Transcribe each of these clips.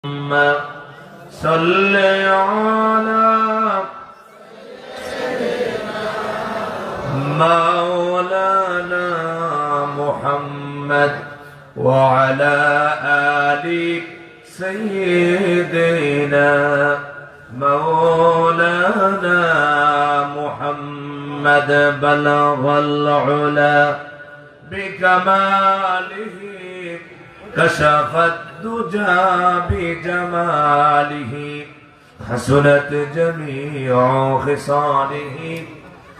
صل على مولانا محمد وعلى آل سيدنا مولانا محمد بلغ العلا بكماله كشف الدجى بجماله حسنت جميع خصاله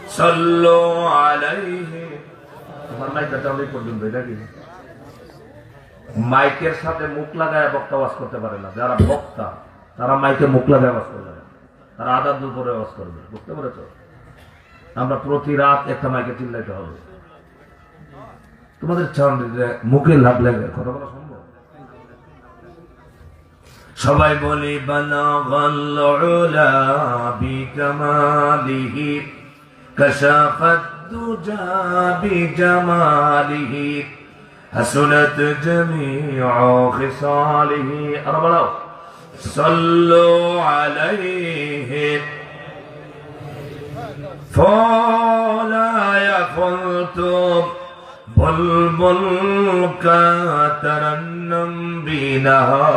صلوا عليه মাইকের সাথে মুখ লাগায় বক্তা ওয়াজ করতে পারে না। যারা বক্তা তারা মাইকে মুখ লাগায় ওয়াজ করবে না, তারা আদাব দুপুরে ওয়াজ করবে। বুঝতে পেরেছো? আমরা প্রতি রাত একটা মাইকে চিল্লাইতে হবে। তোমাদের মুখে লাভ লাগে কথা বলা সম্ভব? সবাই বলি বালাগাল উলা বিকামালিহি কাশাফাদ দুজা বিজামালিহি হাসনাত জামিউ খিসালিহি। আর বলো সাল্লু আলাইহি ফালা ইয়াফুলতুম বুলবুল का तरन्नुम बिनहा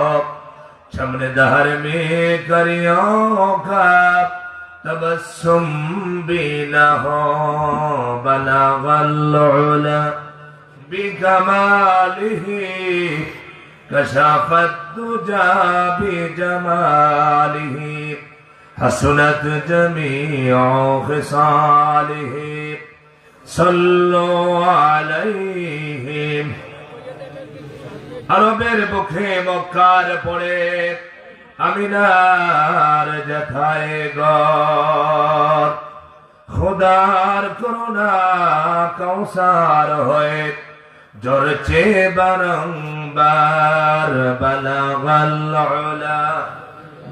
शम्र दहर में करियों का तबस्सुम बिनहा बलगल उला बिकमालिही कशफत दुजा बिजमालिही हसनत जमीउ खिसालिही सल्लु अलैहि। আরবের বুকে মক্কার পড়ে আমিনার যেথায় ঘর খোদার করুণা কৌসার হয়ে ঝরছে বারংবার বালাগাল উলা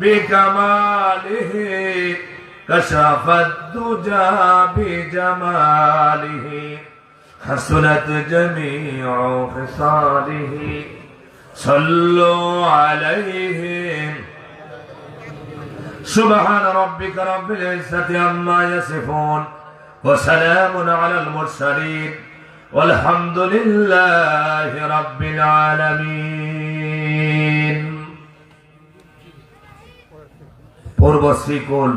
বিকামালিহি كشفت الدجى بجماله حسنت جميع خصاله صلوا عليه سبحان ربك رب العزة عما يصفون وسلام على المرسلين والحمد لله رب العالمين। পূর্ব শ্রীকুল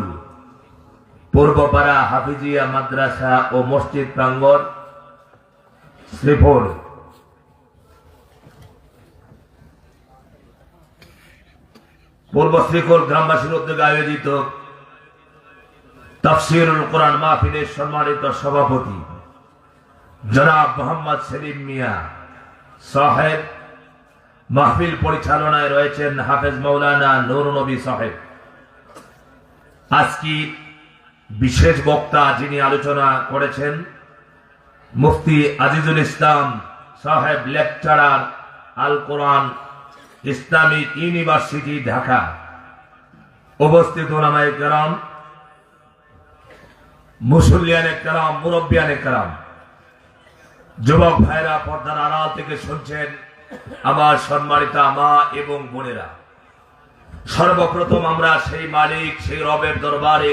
পূর্বপাড়া হাফিজিয়া মাদ্রাসা ও মসজিদ প্রাঙ্গণ শ্রীপুর। পূর্ব শ্রীকুল গ্রামবাসীর উদ্যোগে আয়োজিত তাফসীরুল কোরআন মাহফিলের সম্মানিত সভাপতি জনাব মোহাম্মদ সেলিম মিয়া সাহেব, মাহফিল পরিচালনায় রয়েছেন হাফেজ মাওলানা নূর নবী সাহেব। আজকে বিশেষ বক্তা যিনি আলোচনা করেছেন মুফতি আজিজুল ইসলাম সাহেব, লেকচারার, আল কোরআন ইসলামিক ইউনিভার্সিটি ঢাকা। উপস্থিত ওলামায়ে কেরাম, মুসল্লিয়ানে কেরাম, মুরব্বিয়ানে কেরাম, যুবক ভাইরা, পর্দার আড়াল থেকে শুনছেন আমার সম্মানিত মা এবং বোনেরা, সর্বপ্রথম আমরা সেই মালিক, সেই রবের দরবারে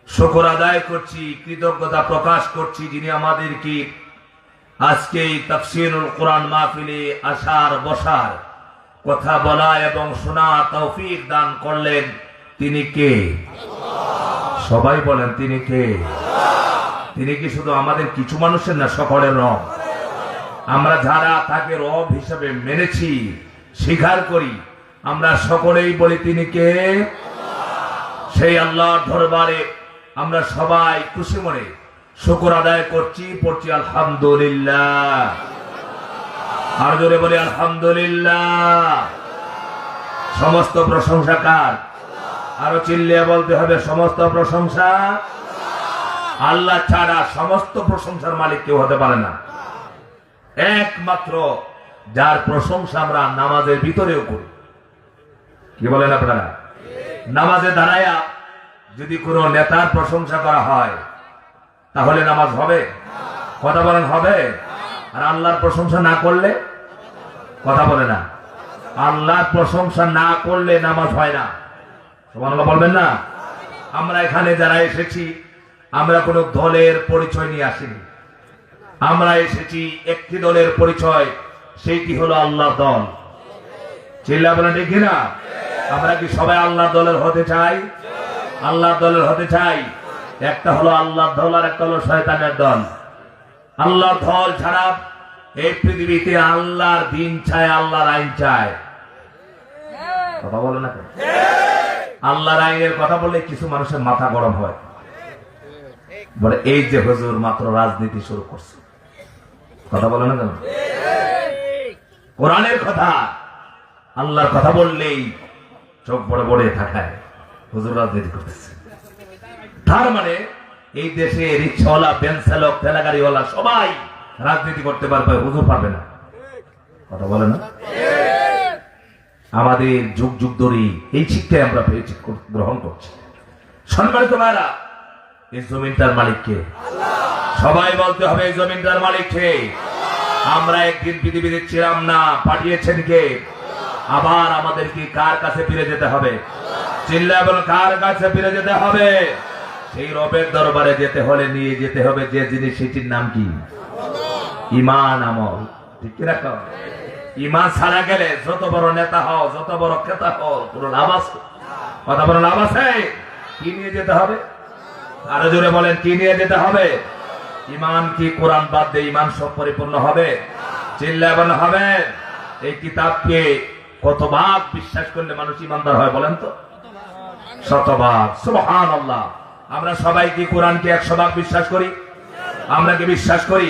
শুকর আদায় করছি, কৃতজ্ঞতা প্রকাশ করছি, যিনি আমাদেরকে আজকে এই তাফসীরুল কোরআন মাহফিলে আসার, বসার, কথা বলা এবং শোনা তৌফিক দান করলেন। তিনি কে? সবাই বলেন তিনি কে? তিনি কি শুধু আমাদের কিছু মানুষের না, সকলের রব। আমরা যারা তাকে রব হিসেবে মেনেছি, স্বীকার করি, আমরা সকলেই বলি তিনি কে? সেই আল্লাহর দরবারে আমরা সবাই খুশি মনে শুকর আদায় করছি, পড়ছি আলহামদুলিল্লাহ। আর জোরে বলি আলহামদুলিল্লাহ। সমস্ত প্রশংসা কার? আরো চিল্লিয়ে বলতে হবে সমস্ত প্রশংসা আল্লাহ ছাড়া। সমস্ত প্রশংসার মালিক কেউ হতে পারে না। একমাত্র যার প্রশংসা আমরা নামাজের ভিতরেও করি। কি বলেন আপনারা? নামাজে দাঁড়ায়া যদি কোনো নেতার প্রশংসা করা হয় তাহলে নামাজ হবে? কথা বলেন হবে? আর আল্লাহর প্রশংসা না করলে কথা বলে না। আল্লাহর প্রশংসা না করলে নামাজ হয় না। সুবহানাল্লাহ বলবেন না? আমরা এখানে যারা এসেছি আমরা কোনো দলের পরিচয় নিয়ে আসিনি। আমরা এসেছি একটি দলের পরিচয়, সেইটি হলো আল্লাহ দল। চিল্লা বলেন ঠিক না? আমরা কি সবাই আল্লাহ দলের হতে চাই? আল্লাহ দলের হতে চাই। একটা হলো আল্লাহ দল আর একটা হলো শয়তানের দল। আল্লাহ দল ছাড়া এই পৃথিবীতে আল্লাহর দিন চায়, আল্লাহর আইন চায়। কথা বলো না? আল্লাহর আইনের কথা বললে কিছু মানুষের মাথা গরম হয়, বলে এই যে হুজুর মাত্র রাজনীতি শুরু করছে। কথা বলো না কেন? কোরআনের কথা, আল্লাহর কথা বললেই চোখ বড় বড় থাকায় হুজুর রাজনীতি করতেছে। তার মানে এই দেশে রিক্সাওয়ালা, ভ্যান চালক, ঠেলাগাড়িওয়ালা সবাই রাজনীতি করতে পারবে, হুজুর পারবে না। কথা বলে না? আমাদের যুগ যুগ ধরে এই শিক্ষায় আমরা পেয়েছি, গ্রহণ করছি। সম্মানিত ভাইরা, এই জমিনটার মালিক কে? সবাই বলতে হবে এই জমিনটার মালিক কে? আমরা একদিন পৃথিবীতে ছিলাম না, পাঠিয়েছেন কে? আবার আমাদেরকে কার কাছে ফিরে যেতে হবে? চিল্লা বল, কার কাছে ফিরে যেতে হবে? সেই রবের দরবারে যেতে হলে নিয়ে যেতে হবে যে জিনিস, সেটির নাম কি? ঈমান, আমল। ঠিক কি না? ঈমান ছাড়া গেলে যত বড় নেতা হও, যত বড় খেতা হও, কোনো লাভ আছে? কথা বড় লাভ আছে? কি নিয়ে যেতে হবে? আরো জোরে বলেন, কি নিয়ে যেতে হবে? ঈমান কি কোরআন বাদ দিয়ে ঈমান সব পরিপূর্ণ হবে? চিল্লা বলেন হবে? এই কিতাবকে কত ভাগ বিশ্বাস করলে মানুষ ঈমানদার হয় বলেন তো? শতভাগ। সুবহানাল্লাহ। আমরা সবাই কি কোরআনকে 100 ভাগ বিশ্বাস করি? আমরা কি বিশ্বাস করি?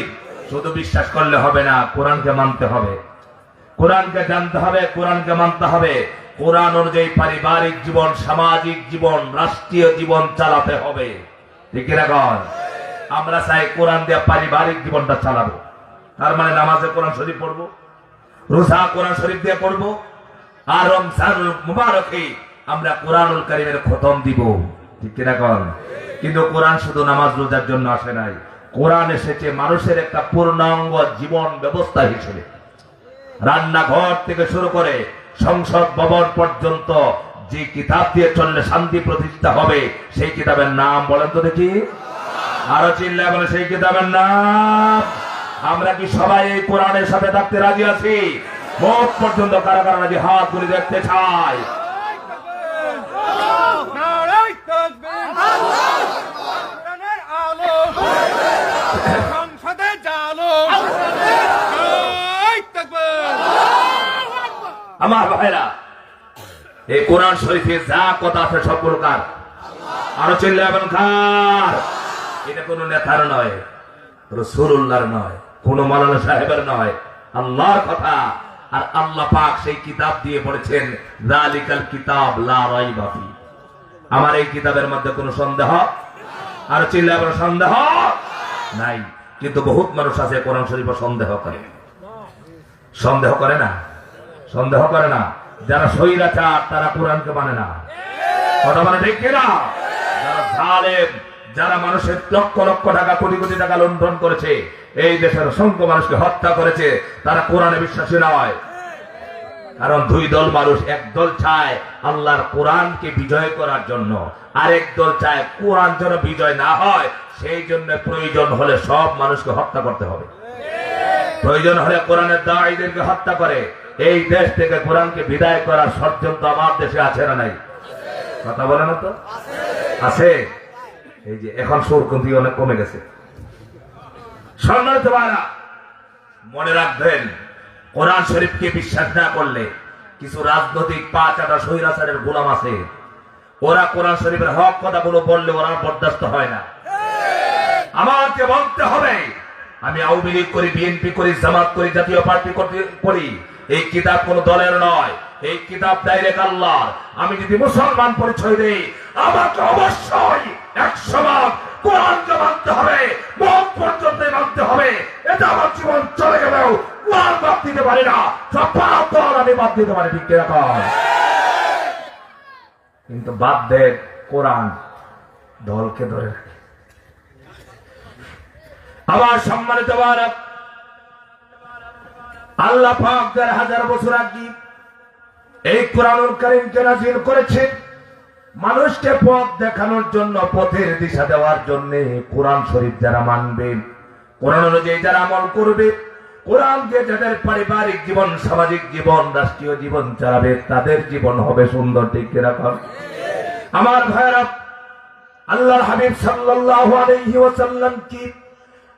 শুধু বিশ্বাস করলে হবে না, কোরআনকে মানতে হবে, কোরআনকে জানতে হবে, কোরআনকে মানতে হবে। কোরআন অনুযায়ী পারিবারিক জীবন, সামাজিক জীবন, রাষ্ট্রীয় জীবন চালাতে হবে। ঠিক না? আমরা চাই কোরআন দিয়ে পারিবারিক জীবনটা চালাবো। তার মানে নামাজে কোরআন শরীফ পড়বো, রোজা কোরআন শরীফ দিয়ে পড়বো, আর রমজানুল মুবারকে আমরা কোরআনুল কারীমের খতম দিব। ঠিক না? কিন্তু কোরআন শুধু নামাজ রোজার জন্য আসে নাই। কোরআন এসেছে মানুষের একটা পূর্ণাঙ্গ জীবন ব্যবস্থা হিসেবে। রান্নাঘর থেকে শুরু করে সংসদ ভবন পর্যন্ত যে কিতাব দিয়ে চললে শান্তি প্রতিষ্ঠা হবে, সেই কিতাবের নাম বলেন তো দেখি? আরো চিল্লায় বলে, সেই কিতাবের নাম। আমরা কি সবাই এই কোরআনের সাথে থাকতে রাজি আছি? মুখ পর্যন্ত কারা কারা রাজি? হাত তুলে দেখতে চাই। আমার ভাইরা, এই কোরআন শরীফে যা কথা আছে সবগুলো কার? আরো চিল্লায় বলেন কার? এটা কোন নেতার নয়, রাসূলুল্লাহর নয়, কোন মাওলানা সাহেবের নয়, আল্লাহর কথা। আর আল্লাহ পাক সেই কিতাব দিয়ে বলেছেন, যালিকাল কিতাব লা রাইবা ফি। আমার এই কিতাবের মধ্যে কোনো সন্দেহ, আর চিল্লায় বলেন সন্দেহ নাই। কিন্তু বহুত মানুষ আছে কোরআন শরীফে সন্দেহ করে। সন্দেহ করে না? সন্দেহ করে না। যারা স্বৈরাচার তারা কোরআনকে মানে না। কথা বলে ঠিক কিনা? যারা জালেম, যারা মানুষের লক্ষ লক্ষ টাকা, কোটি কোটি টাকা লুণ্ঠন করেছে, এই দেশের অসংখ্য মানুষকে হত্যা করেছে, তারা কোরআনে বিশ্বাসী নয়। কারণ দুই দল মানুষ, এক দল চায় আল্লাহর কোরআনকে বিজয় করার জন্য, আরেক দল চায় কোরআন যেন বিজয় না হয়, সেই জন্য প্রয়োজন হলে সব মানুষকে হত্যা করতে হবে। প্রয়োজন হলে কোরআনের দাঈদেরকে হত্যা করে এই দেশ থেকে কোরআনকে বিদায় করার ষড়যন্ত্র আমার দেশে আছে না নাই? কথা বলে না তো? আছে। এই যে এখন সুরকন্তি অনেক কমে গেছে। সম্মানিত ভাইরা, মনে রাখবেন, কোরআন শরীফকে বিশ্বাস না করলে কিছু রাজনৈতিক পাঁচাটা স্বৈরাচারের গোলাম আছে, ওরা কোরআন শরীফের হক কথাগুলো বললে ওরা বরদাস্ত হয় না। আমাকে বলতে হবে, আমি আওয়ামী লীগ করি, বিএনপি করি, জামাত করি, জাতীয় পার্টি করি, এই কিতাব কোন দলের নয়, এই কিতাব ডাইরেক্ট আল্লাহর। আমি যদি মুসলমান পরিচয় দেই, আমাকে অবশ্যই 100 ভাগ কোরআনকে মানতে হবে, মুখ পর্যন্ত মানতে হবে। এটা আমার জীবন চলে গেলেও কোরআন বাদ দিতে পারি না, সব পাপ দল আমি বাদ দিতে পারি। ঠিক কিরকম? কিন্তু বাদ দে কোরআন, দলকে ধরে রাখে। আমার সম্মানিত ভারত, আল্লাহ পাক 1000 বছর আগে এই কোরআনুল কারীমকে নাযিল করেছেন মানুষকে পথ দেখানোর জন্য, পথের দিশা দেওয়ার জন্য। কোরআন শরীফ যারা মানবে, কোরআন অনুযায়ী যারা আমল করবে, কোরআনকে যাদের পারিবারিক জীবন, সামাজিক জীবন, রাষ্ট্রীয় জীবন চালাবে, তাদের জীবন হবে সুন্দর। ঠিক কিনা? আমার ভাইরা, আল্লাহর হাবিব সাল্লাল্লাহু আলাইহি ওয়াসাল্লাম কি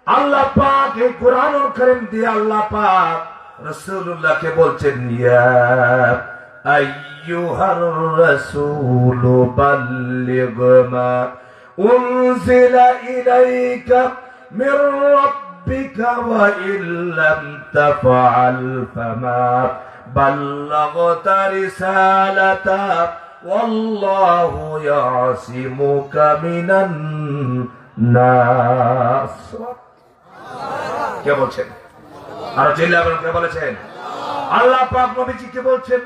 আল্লাহ পাক এই কোরআনুল কারীম দিয়ে আল্লাহ পাক রাসূলুল্লাহকে বলছেন, ইয়া আইয়ুহার রাসূল বাল্লিগ মা উনজিলা ইলাইকা মির রাব্বিকা ওয়া ইল্লাম তাফআল ফামা বাল্লাগতা রিসালাতা ওয়াল্লাহু ইয়াসিমুকা মিনান নাস। কে বলছেন? আর জিল্লা বলেন, কে বলেছেন? আল্লাহ পাক নবীজিকে বলছেন,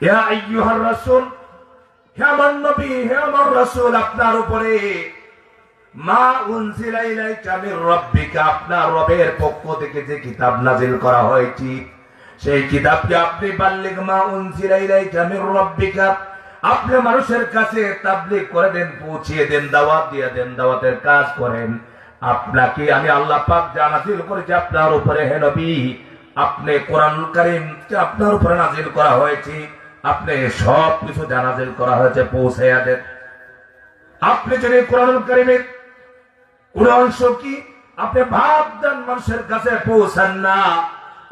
ইয়া আইয়ুহার রাসূল, হে আমার নবী, হে আমার রাসূল, আপনার উপরে মা উনজিলা ইলাইকা মির রাব্বিকা, আপনার রবের পক্ষ থেকে যে কিতাব নাযিল করা হয়েছে, সেই কিতাবকে আপনি বাল্লিগ মা উনজিলা ইলাইকা মির রাব্বিকা, আপনি মানুষের কাছে তাবলীগ করে দেন, পৌঁছিয়ে দেন, দাওয়াত দিয়ে দেন, দাওয়াতের কাজ করেন। আপনাকে আমি আল্লাহ পাক যা নাযিল করেছি আপনার উপরে, হে নবী, আপনি কোরআনুল কারীম আপনার উপরে নাযিল করা হয়েছে, আপনি সব কিছু যা নাযিল করা হয়েছে পৌঁছাইয়া দেন। আপনি যদি কোরআনুল কারীমের কোন অংশ কি আপনি ভাব দেন, মানুষের কাছে পৌঁছান না,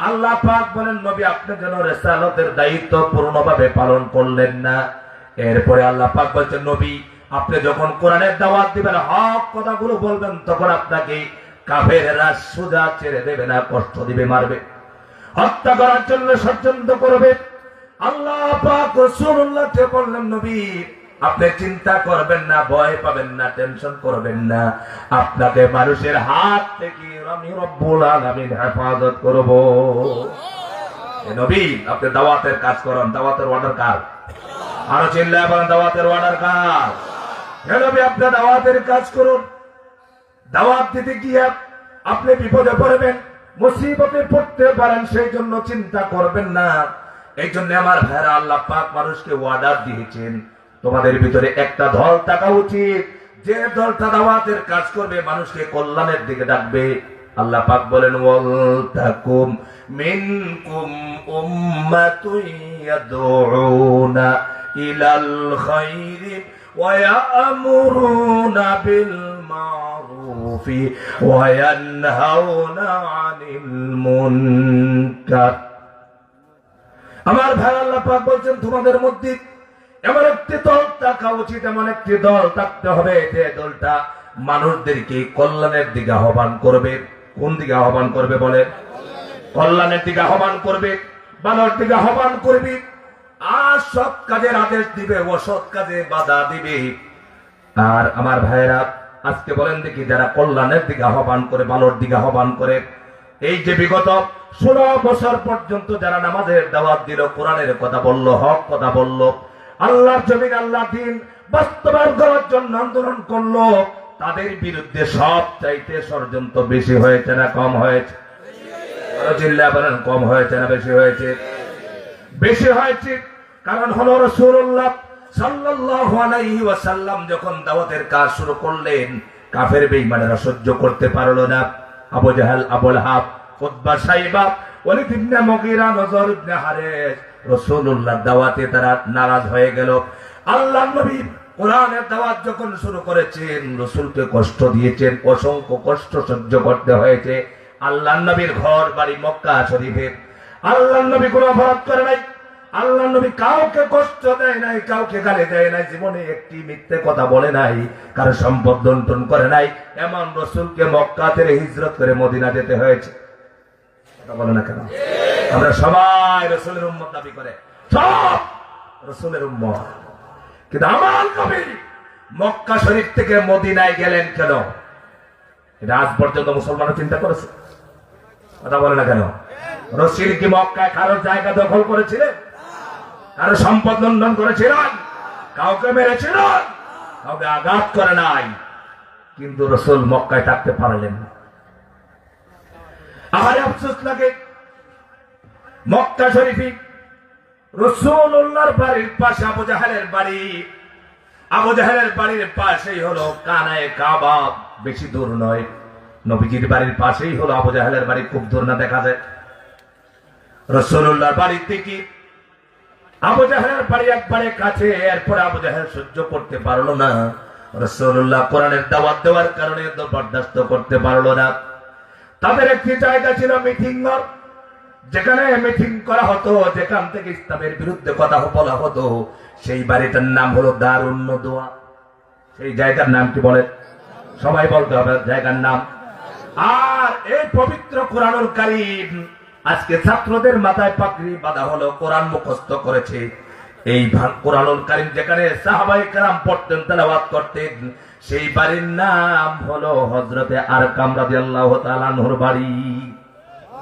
আল্লাহ পাক বলেন, নবী আপনি যেন রিসালাতের দায়িত্ব পূর্ণভাবে পালন করলেন না। এরপরে আল্লাহ পাক বলছেন, নবী আপনি যখন কোরআনের দাওয়াত দিবেন, হক কথাগুলো বলবেন, তখন আপনাকে কাফেররা সোজা ছেড়ে দেবে না, কষ্ট দিবে, মারবে, হত্যা করার জন্য ষড়যন্ত্র করবে। আল্লাহ পাক রাসূলুল্লাহকে বললেন, নবী আপনি চিন্তা করবেন না, ভয় পাবেন না, টেনশন করবেন না, আপনাকে মানুষের হাত থেকে আমি রব্বুল আলামিন হেফাজত করব। নবী আপনি দাওয়াতের কাজ করেন, দাওয়াতের অর্ডার কার? আরো চিল্লায় বলেন, দাওয়াতের অর্ডার কার? হে নবী আপনি দাওয়াতের কাজ করুন। দাওয়াত দিতে গিয়ে আপনি বিপদে পড়বেন, মুসিবতে পড়তে পারেন, সেই জন্য চিন্তা করবেন না। এই জন্য আমার ভাইরা, আল্লাহ পাক মানুষকে অর্ডার দিয়েছেন, তোমাদের ভিতরে একটা দল থাকা উচিত, যে দলটা দাওয়াতের কাজ করবে, মানুষকে কল্যাণের দিকে ডাকবে। আল্লাহ পাক বলেন, ওয়াল তাকুম মিনকুম উম্মাতুন ইয়াদউনা ইলাল খায়রি ওয়া ইয়ামুরুনা বিল মারুফি ওয়া ইয়ানহাউনা আনিল মুনকার। আমার ভাই, আল্লাহ পাক বলছেন, তোমাদের মধ্যে এমন একটি দল থাকা উচিত, এমন একটি দল থাকতে হবে, যে দলটা মানুষদেরকে কল্যাণের দিকে আহ্বান করবে। কোন দিকে আহ্বান করবে? বলে, কল্যাণের দিকে আহ্বান করবে, ভালোর দিকে আহ্বান করবে, আর সৎ কাজের আদেশ দিবে, অসৎ কাজে বাধা দিবে। আর আমার ভাইয়েরা, আজকে বলেন দেখি, যারা কল্যাণের দিকে আহ্বান করে, ভালোর দিকে আহ্বান করে, এই যে বিগত 16 বছর পর্যন্ত যারা নামাজের দাওয়াত দিল, কোরআনের কথা বলল, হক কথা বলল, আল্লাহর জমিন, আল্লাহ দিন বাস্তবায়ন করার জন্য আন্দোলন করলো, তাদের বিরুদ্ধে সব চাইতে ষড়যন্ত্র বেশি হয়েছে না কম হয়েছে? জিল্লা বলেন, কম হয়েছে না বেশি হয়েছে? বেশি হয়েছে। কারণ হলো রাসূলুল্লাহ সাল্লাল্লাহু আলাইহি ওয়াসাল্লাম যখন দাওয়াতের কাজ শুরু করলেন, কাফের বেঈমানেরা সহ্য করতে পারলো না। আবু জাহেল, আবু লাহাব, উতবা, সাইবা, ওয়ালিদ ইবনে মুগীরা, নজর ইবনে হারিস, রাসূলুল্লাহ দাওয়াতে তারা নারাজ হয়ে গেল। আল্লাহর নবী কোরআনের দাওয়াত যখন শুরু করেছেন, রাসূলকে কষ্ট দিয়েছেন, অসংখ্য কষ্ট সহ্য করতে হয়েছে। আল্লাহর নবীর ঘর বাড়ি মক্কা শরীফে, আল্লাহর নবী কোনো অপরাধ করে নাই, আল্লাহর নবী কাউকে কষ্ট দেয় নাই, কাউকে গালি দেয় নাই, জীবনে একটি মিথ্যে কথা বলে নাই, কারো সম্পদ লুণ্ঠন করে নাই। এমন রাসূলকে মক্কা থেকে হিজরত করে মদিনা যেতে হয়েছে। কথা বলে না কেন? আমরা সবাই রাসূলের উম্মত দাবি করে, সব রাসূলের উম্মত, কিন্তু আমার নবী মক্কা শরীফ থেকে মদিনায় গেলেন কেন? এটা আজ পর্যন্ত মুসলমানরা চিন্তা করেছে? কথা বলে না কেন? রাসূল কি মক্কায় কারো জায়গা দখল করেছিলেন? কারো সম্পদ লুণ্ঠন করেছিলেন? কাউকে মেরেছিলেন? কাউকে আঘাত করে নাই, কিন্তু রাসূল মক্কায় থাকতে পারলেন না। আহারে আফসোস লাগে, মক্কা শরীফে রাসূলুল্লাহর বাড়ির পাশে আবু জাহেলের বাড়ি। আবু জাহেলের বাড়ির পাশেই হলো কানায়ে কাবা, বেশি দূর নয়। নবীজির বাড়ির পাশেই হলো আবু জাহেলের বাড়ি, খুব দূর না, দেখা যায়। রাসূলুল্লাহর বাড়ি থেকে আবু জাহেলের বাড়ি একবারে কাছে। এরপরে আবু জাহেল সহ্য করতে পারলো না, রাসূলুল্লাহ কোরআনের দাওয়াত দেওয়ার কারণে তো বরদাস্ত করতে পারলো না। তাদের একটি জায়গা ছিল মিটিং ঘর, যেখানে মিটিং করা হতো, যেখান থেকে ইসলামের বিরুদ্ধে কথা বলা হতো। সেই বাড়িটার নাম হলো দারুন নদওয়া। সেই জায়গার নাম কি বলে? সবাই বলতে হবে জায়গার নাম। আর এই পবিত্র কোরআনুল কারীম আজকে ছাত্রদের মাথায় পাগড়ি বাঁধা হলো, কোরআন মুখস্থ করেছে। এই কোরআনুল কারীম যেখানে সাহাবায়ে কেরাম পড়তেন, তেলাওয়াত করতেন, সেই বাড়ির নাম হলো হযরতে আরকাম রাদিয়াল্লাহু তাআলা আনহুর বাড়ি।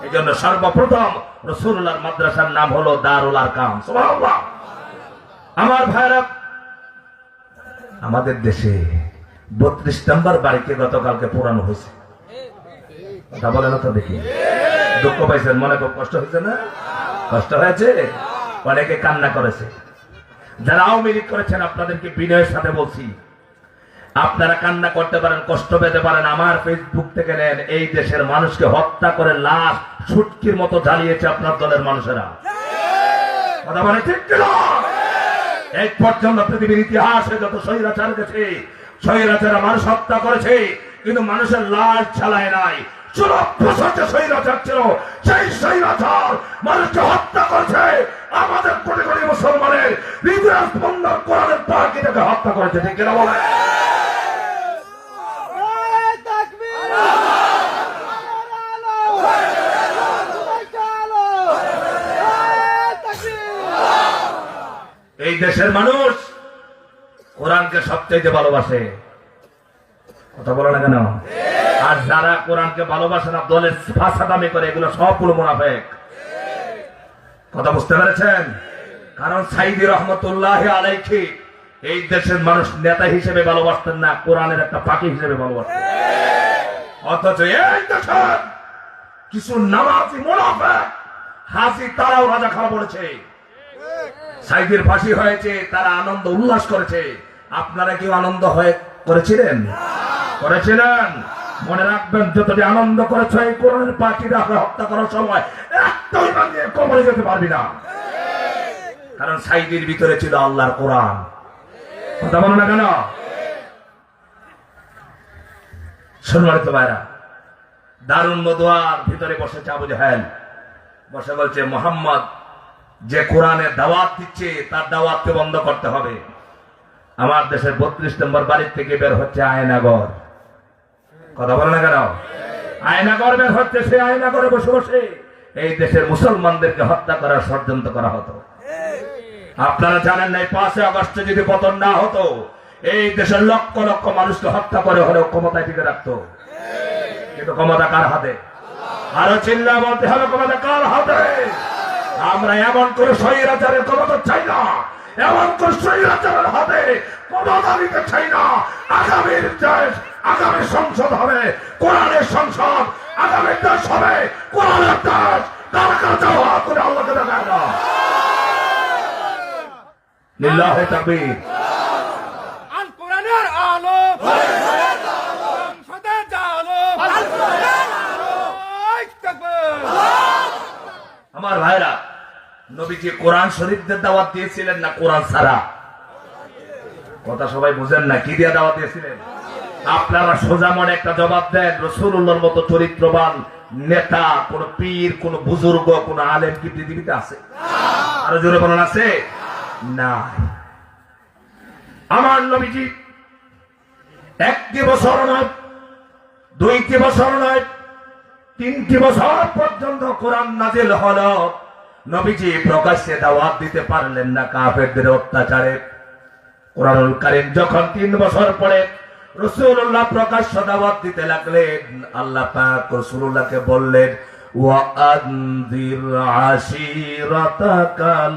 এই জন্য সর্বপ্রথম রাসূলুল্লাহর মাদ্রাসার নাম হলো দারুল আরকাম। সুবহানাল্লাহ। আমার ভাইরা, আমাদের দেশে 32 নম্বর বাড়িকে গতকালকে পোড়ানো হয়েছে। কথা বলে না তো দেখি, দুঃখ পাইছেন, মনে খুব কষ্ট হয়েছে না? কষ্ট হয়েছে, অনেকে কান্না করেছে। যারা আওয়ামী লীগ করেছেন আপনাদেরকে বিনয়ের সাথে বলছি, আপনারা কান্না করতে পারেন, কষ্ট পেতে পারেন, আমার ফেসবুক থেকে নেন। এই দেশের মানুষকে হত্যা করে লাশ সুটকির মতো জ্বালিয়েছে আপনার দলের মানুষেরা। কথা বলে ঠিক কিনা? এই পর্যন্ত পৃথিবীর ইতিহাসে যত স্বৈরাচার গেছে, স্বৈরাচারা মানুষ হত্যা করেছে, কিন্তু মানুষের লাশ চালায় নাই। 14 বছর যে স্বৈরাচার ছিল, সেই স্বৈরাচার মানুষকে হত্যা করেছে। আমাদের কোটি কোটি মুসলমানের হৃদয় স্পন্দন কোরআনের পাখিটাকে হত্যা করেছে। ঠিক কিনা বলে? এই দেশের মানুষ কোরআনকে সবচেয়ে ভালোবাসে। কথা বলে না কেন? আর যারা কোরআনকে ভালোবাসে না, দলের ফাসাদামি করে, এগুলো সবগুলো মুনাফিক। কথা বুঝতে পেরেছেন? কারণ সাইদি রহমতুল্লাহ আলাইহি এই দেশের মানুষ নেতা হিসেবে ভালোবাসতেন না, কোরআনের একটা পাখি হিসেবে ভালোবাসতেন। অথচ এই দেশের কিছু নামাজি মুনাফিক হাজি, তারাও রাজা খারাপ বলেছে। সাইদির ফাঁসি হয়েছে, তারা আনন্দ উল্লাস করেছে। আপনারা কি আনন্দ হয়ে করেছিলেন? করেছিলেন? মনে রাখবেন, যতটি আনন্দ করেছে এই কোরআনের পাখিরা হত্যা করার সময়, একটাই বানিয়ে কবরে যেতে পারবি না। কারণ সাইদির ভিতরে ছিল আল্লাহর কোরআন। কথা বলো না কেন? সম্মানিত ভাইরা, দারুন নদওয়ার ভিতরে বসেছে আবু জাহেল, বসে বলছে মোহাম্মদ যে কোরআনের দাওয়াত দিচ্ছে, তার দাওয়াতকে বন্ধ করতে হবে। আমার দেশের 32 নম্বর বাড়ির থেকে বের হচ্ছে আয়নাগর। কথা বলে না কেন? আয়নাগর বের হচ্ছে, সে আয়নাগরে বসে বসে এই দেশের মুসলমানদেরকে হত্যা করার ষড়যন্ত্র করা হতো। আপনারা জানেন না, 5 আগস্টে যদি পতন না হতো, এই দেশের লক্ষ লক্ষ মানুষকে হত্যা করে হলেও ক্ষমতায় টিকে রাখতো। কিন্তু ক্ষমতা কার হাতে? আরো চিল্লা বলতে হবে, ক্ষমতা কার হাতে? আমরা এমন করে স্বৈরাচারের ক্ষমতা চাই না, এমন করে স্বৈরাচারের হাতে ক্ষমতা দিতে চাই না। আগামীর দেশ, আগামী সংসদ হবে কোরআনের সংসদ, আগামী দেশ হবে কোরআনের দেশ। কার কার যাওয়া করে আল্লাহকে দেখায় না। লিল্লাহি তাকবীর। আল কোরআনের আলো, সংসদের আলো, আল কোরআনের আলো। তাকবীর। আমার ভাইরা, নবীজি কোরআন শরীফদের দাওয়াত দিয়েছিলেন না কোরআন ছাড়া? কথা সবাই বুঝেন না, কি দিয়ে দাওয়াত দিয়েছিলেন? আপনারা সোজা মনে একটা জবাব দেন। রাসূলুল্লাহর মতো চরিত্রবান নেতা, কোন পীর, কোন বুজুর্গ, কোন আলেম কি পৃথিবীতে আছে? আরো জোরে বলুন, আছে? না। আমার নবীজি 1টি বছর নয়, 2টি বছর নয়, 3টি বছর পর্যন্ত কোরআন নাজিল হলো। নবীজি প্রকাশ্যে দাওয়াত দিতে পারলেন না কাফেরদের অত্যাচারে। কোরআনুল কারীম যখন 3 বছর পরে রাসূলুল্লাহ প্রকাশ্য দাওয়াত দিতে লাগলেন, আল্লাহ পাক রাসূলুল্লাহকে বললেন, ওয়া আনযির আশিরাতাকাল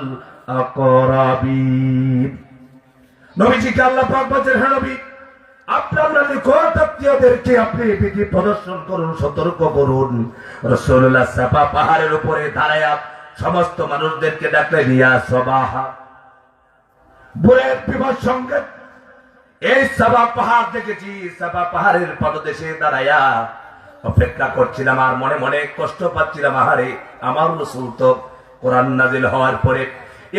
আকরাবিন। নবীজিকে আল্লাহ পাক বলেন, হে নবী, আপনার নিকট আত্মীয়দেরকে আপনি বিধি প্রদর্শন করুন, সতর্ক করুন। রাসূলুল্লাহ সাফা পাহাড়ের উপরে দাঁড়ায়া সমস্ত মানুষদেরকে ডাকলেন ইয়া সবাহা। ভোরের বিপদ সঙ্গে এই সাবা পাহাড় দেখেছি, সাবা পাহাড়ের পদদেশে দাঁড়াইয়া অপেক্ষা করছিলাম আর মনে মনে কষ্ট পাচ্ছিলাম, আহারে আমার রাসূল তো কোরআন নাজিল হওয়ার পরে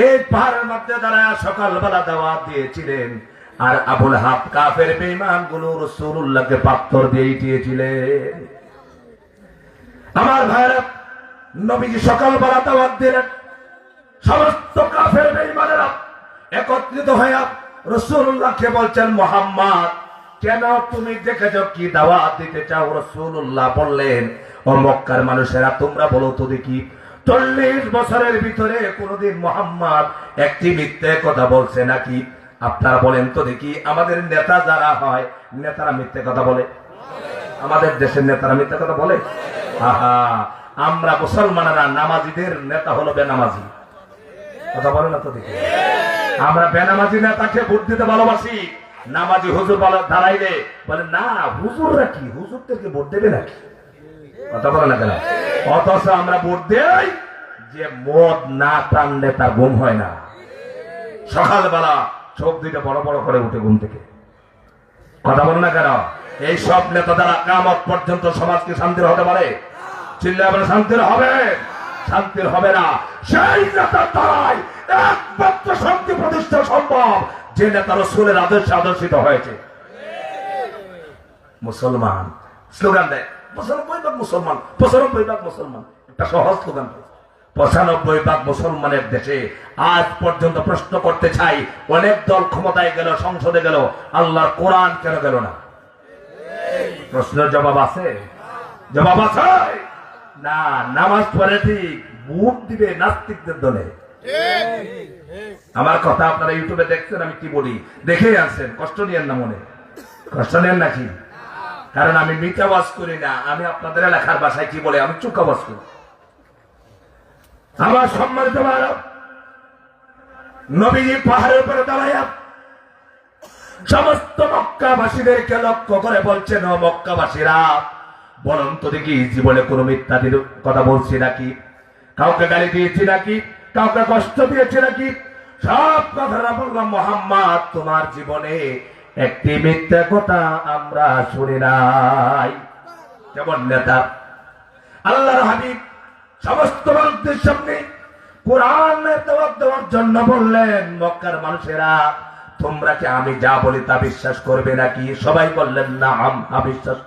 এই পাহাড়ের মধ্যে দাঁড়ায়া সকালবেলা দাওয়াত দিয়েছিলেন, আর আবুল হাব কাফের বেঈমান গুলো রাসূলুল্লাহকে পাথর দিয়ে দিয়েছিলেন। আমার ভাইরা, নবীজি সকালবেলা দাওয়াত দিলেন, সমস্ত কাফের বেঈমানেরা একত্রিত হয়ে রাসূলুল্লাহকে বলছেন, মুহাম্মদ কেন তুমি দেখেছো কি দাওয়াত দিতে চাও? রাসূলুল্লাহ বললেন, ও মক্কার মানুষেরা তোমরা বলো তো দেখি, 40 বছরের ভিতরে কোনদিন মুহাম্মদ একটি মিথ্যে কথা বলছে নাকি? আপনারা বলেন তো দেখি, আমাদের নেতা যারা হয় নেতারা মিথ্যে কথা বলে? আমাদের দেশের নেতারা মিথ্যে কথা বলে? আহা, আমরা মুসলমানেরা নামাজিদের নেতা হলো বেনামাজি। কথা বলে না তো দেখি? আমরা বেনামাজি নেতাকে ভোট দিতে ভালোবাসি, নামাজি হুজুর বলে দাঁড়াইলে বলে না হুজুররা কি, হুজুরদেরকে ভোট দেবে নাকি? কথা বলে না কেন? অথচ আমরা ভোট দেই যে মদ না টানলে তার ঘুম হয় না, সকালবেলা চোখ দুইটা বড় বড় করে উঠে ঘুম থেকে। কথা বলে না কেন? এই সব নেতা দ্বারা কিয়ামত পর্যন্ত সমাজকে শান্তির হতে পারে? চিল্লায় বলে শান্তির হবে? শান্তির হবে না। সেই নেতার দ্বারাই একমাত্র শান্তি প্রতিষ্ঠা সম্ভব যে নেতা রাসূলের আদর্শে আদর্শিত হয়েছে। মুসলমান স্লোগান দেয় 95% মুসলমান, 95% মুসলমান, একটা সহজ স্লোগান। 95% মুসলমানের দেশে আজ পর্যন্ত প্রশ্ন করতে চাই, অনেক দল ক্ষমতায় গেল, সংসদে গেল, আল্লাহর কোরআন কেন গেল না? প্রশ্নের জবাব আছে? জবাব আছে না? নামাজ পড়ে ঠিক, ভোট দিবে নাস্তিকদের দলে। আমার কথা আপনারা ইউটিউবে দেখছেন, আমি কি বলি দেখে আসছেন, কষ্ট নিয়েন না, মনে কষ্ট নেন নাকি? কারণ আমি মিথ্যা ওয়াজ করি না, আমি আপনাদের এলাকার ভাষায় কি বলে, আমি চুকা ওয়াজ করি। আমার সম্মানিত ভাইরা, নবীজি পাহাড়ের উপরে দাঁড়াইয়া সমস্ত মক্কাবাসীদেরকে লক্ষ্য করে বলছেন, ও মক্কাবাসীরা বলুন তো দেখি, জীবনে কোনো মিথ্যাটির কথা বলছি নাকি? কাউকে গালি দিয়েছি নাকি? কাউকে কষ্ট দিয়েছি নাকি? সব কথাটা বললাম, মুহাম্মদ তোমার জীবনে একটি মিথ্যা কথা আমরা শুনি নাই। কেমন নেতা! আল্লাহর হাবিব সমস্ত মানুষদের সামনে কোরআনের দাওয়াত দেওয়ার জন্য বললেন, মক্কার মানুষেরা তোমরা কি আমি যা বলি তা বিশ্বাস করবে নাকি? সবাই বললেন নাম, বিশ্বাস।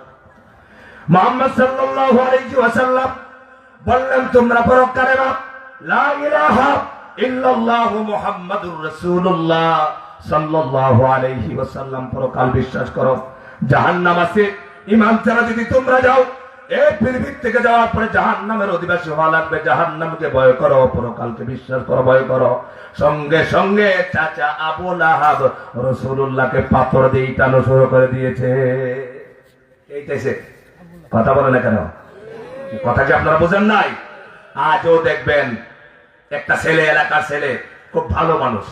মুহাম্মদ সাল্লাল্লাহু আলাইহি ওয়াসাল্লাম বললেন, তোমরা পড়ো কালেমা লা ইলাহা ইল্লাল্লাহু মুহাম্মাদুর রাসূলুল্লাহ সাল্লাল্লাহু আলাইহি ওয়াসাল্লাম, পরকাল বিশ্বাস করো, জাহান্নাম আছে, ঈমান ছাড়া যদি তোমরা যাও এই পৃথিবী থেকে যাওয়ার পরে জাহান্নামের অধিবাসী হওয়া লাগবে, জাহান্নামকে ভয় করো, পরকালকে বিশ্বাস করো, ভয় করো। সঙ্গে সঙ্গে চাচা আবু লাহাব রাসূলুল্লাহকে পাথর দিয়ে টানো শুরু করে দিয়েছে। এইটাইছে কথা বলে না কেন? কথা কি আপনারা বুঝেন নাই? আজও দেখবেন একটা ছেলে, এলাকার ছেলে, খুব ভালো মানুষ,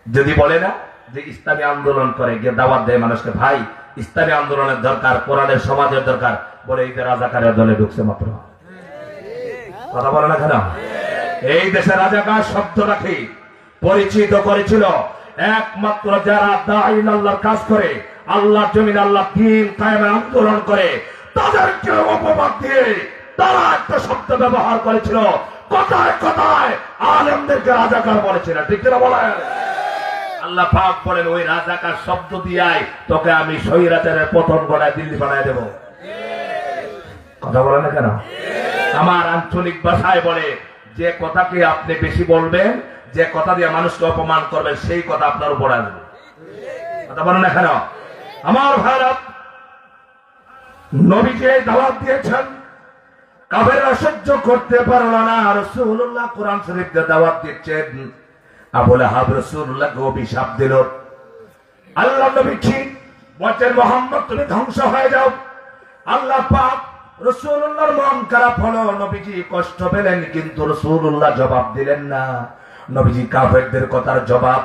যদি বলে না যে ইসলামী আন্দোলন করে, গিয়ে দাওয়াত দেয় মানুষকে, ভাই ইসলামী আন্দোলনের দরকার, কোরআনের সমাজের দরকার, বলে এই যে রাজাকারের দলে ঢুকছে মাত্র। কথা বলে না কেন? এই দেশে রাজাকার শব্দটাকে পরিচিত করেছিল একমাত্র যারা দাঈন আল্লাহর কাজ করে, আল্লাহর জমিন, আল্লাহ দ্বীন কায়েমের আন্দোলন করে, তাদেরকে অপবাদ দিয়ে তারা একটা শব্দ ব্যবহার করেছিল, কথায় কথায় আলেমদেরকে রাজাকার বলেছিল। ঠিক না বলেন? আল্লাহ পাক বলেন, ওই রাজাকার শব্দ দিয়াই তোকে আমি স্বৈরাচারের পতন ঘটায় দিল্লি বানায় দেব। কথা বলে না কেন? আমার আঞ্চলিক ভাষায় বলে, যে কথাকে আপনি বেশি বলবেন, যে কথা দিয়ে মানুষকে অপমান করবেন, সেই কথা আপনার উপর আসবে। কথা বলে না কেন? আমার ভারত নবীজি দাওয়াত দিয়েছেন, কাফেররা সহ্য করতে পারল না, রাসূলুল্লাহ কোরআন শরীফকে দাওয়াত দিচ্ছেন। আবু লাহাব রাসূলুল্লাহকে অভিশাপ দিল। আল্লাহ নবী ঠিক বলেন, মুহাম্মদ তুমি ধ্বংস হয়ে যাও। আল্লাহ পাক রাসূলুল্লাহর মন খারাপ হলো, নবীজি কষ্ট পেলেন, কিন্তু রাসূলুল্লাহ জবাব দিলেন না। নবীজি কাফেরদের কথার জবাব,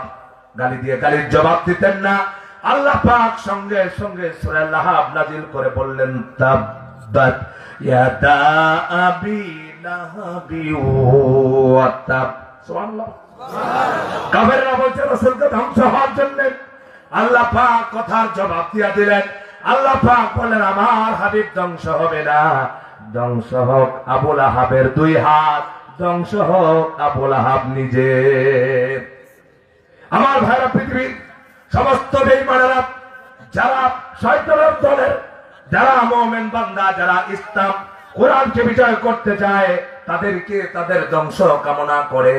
গালি দিয়ে গালির জবাব দিতেন না। আল্লাহ পাক সঙ্গে সঙ্গে সূরা লাহাব নাজিল করে বললেন, তাব্বাত ইয়াদা আবি লাহাবি ওয়া তাব। সুবহানাল্লাহ। কাফেররা বলছে রাসূলকে ধ্বংস হওয়ার জন্য আল্লাহ পাক কথার জবাব দিয়ে দিলেন। আল্লাহ পাক বলেন আমার হাবিব ধ্বংস হবে না, ধ্বংস হোক আবু লাহাবের 2 হাত, ধ্বংস হোক আবু লাহাব নিজে। আমার ভাইরা, পৃথিবীর সমস্ত বেঈমানেরা, যারা শয়তানের দলের, যারা মুমিন বান্দা, যারা ইসলাম কোরআনকে বিজয় করতে চায়, তাদেরকে তাদের ধ্বংস কামনা করে।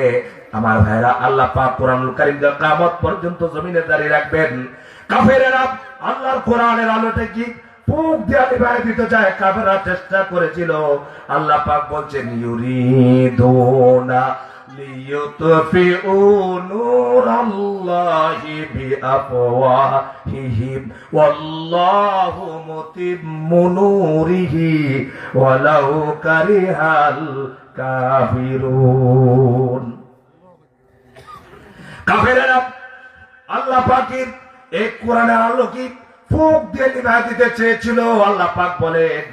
আমার ভাইরা, আল্লাহ পাক কোরআনুল কারীম কিয়ামত পর্যন্ত জমিনে জারি রাখবেন। কাফেরেরা আল্লাহর কোরআনের আলোতে কি ফুক দিয়ে নিভাই দিতে চায়, কাফেররা চেষ্টা করেছিল। আল্লাহ পাক বলছেন ইউরিদুনা লিইউতফিউ নূরাল্লাহি বিআফওয়াহিহিম ওয়াল্লাহু মুতিম্মু নূরিহি ওয়ালাউ কারিহাল কাফিরুন। কাফেরেরা আল্লাহ পাকের এই কোরআনের আলোকে ফুক দিয়ে নিভাই দিতে চেয়েছিল। আল্লাহ পাক বলেন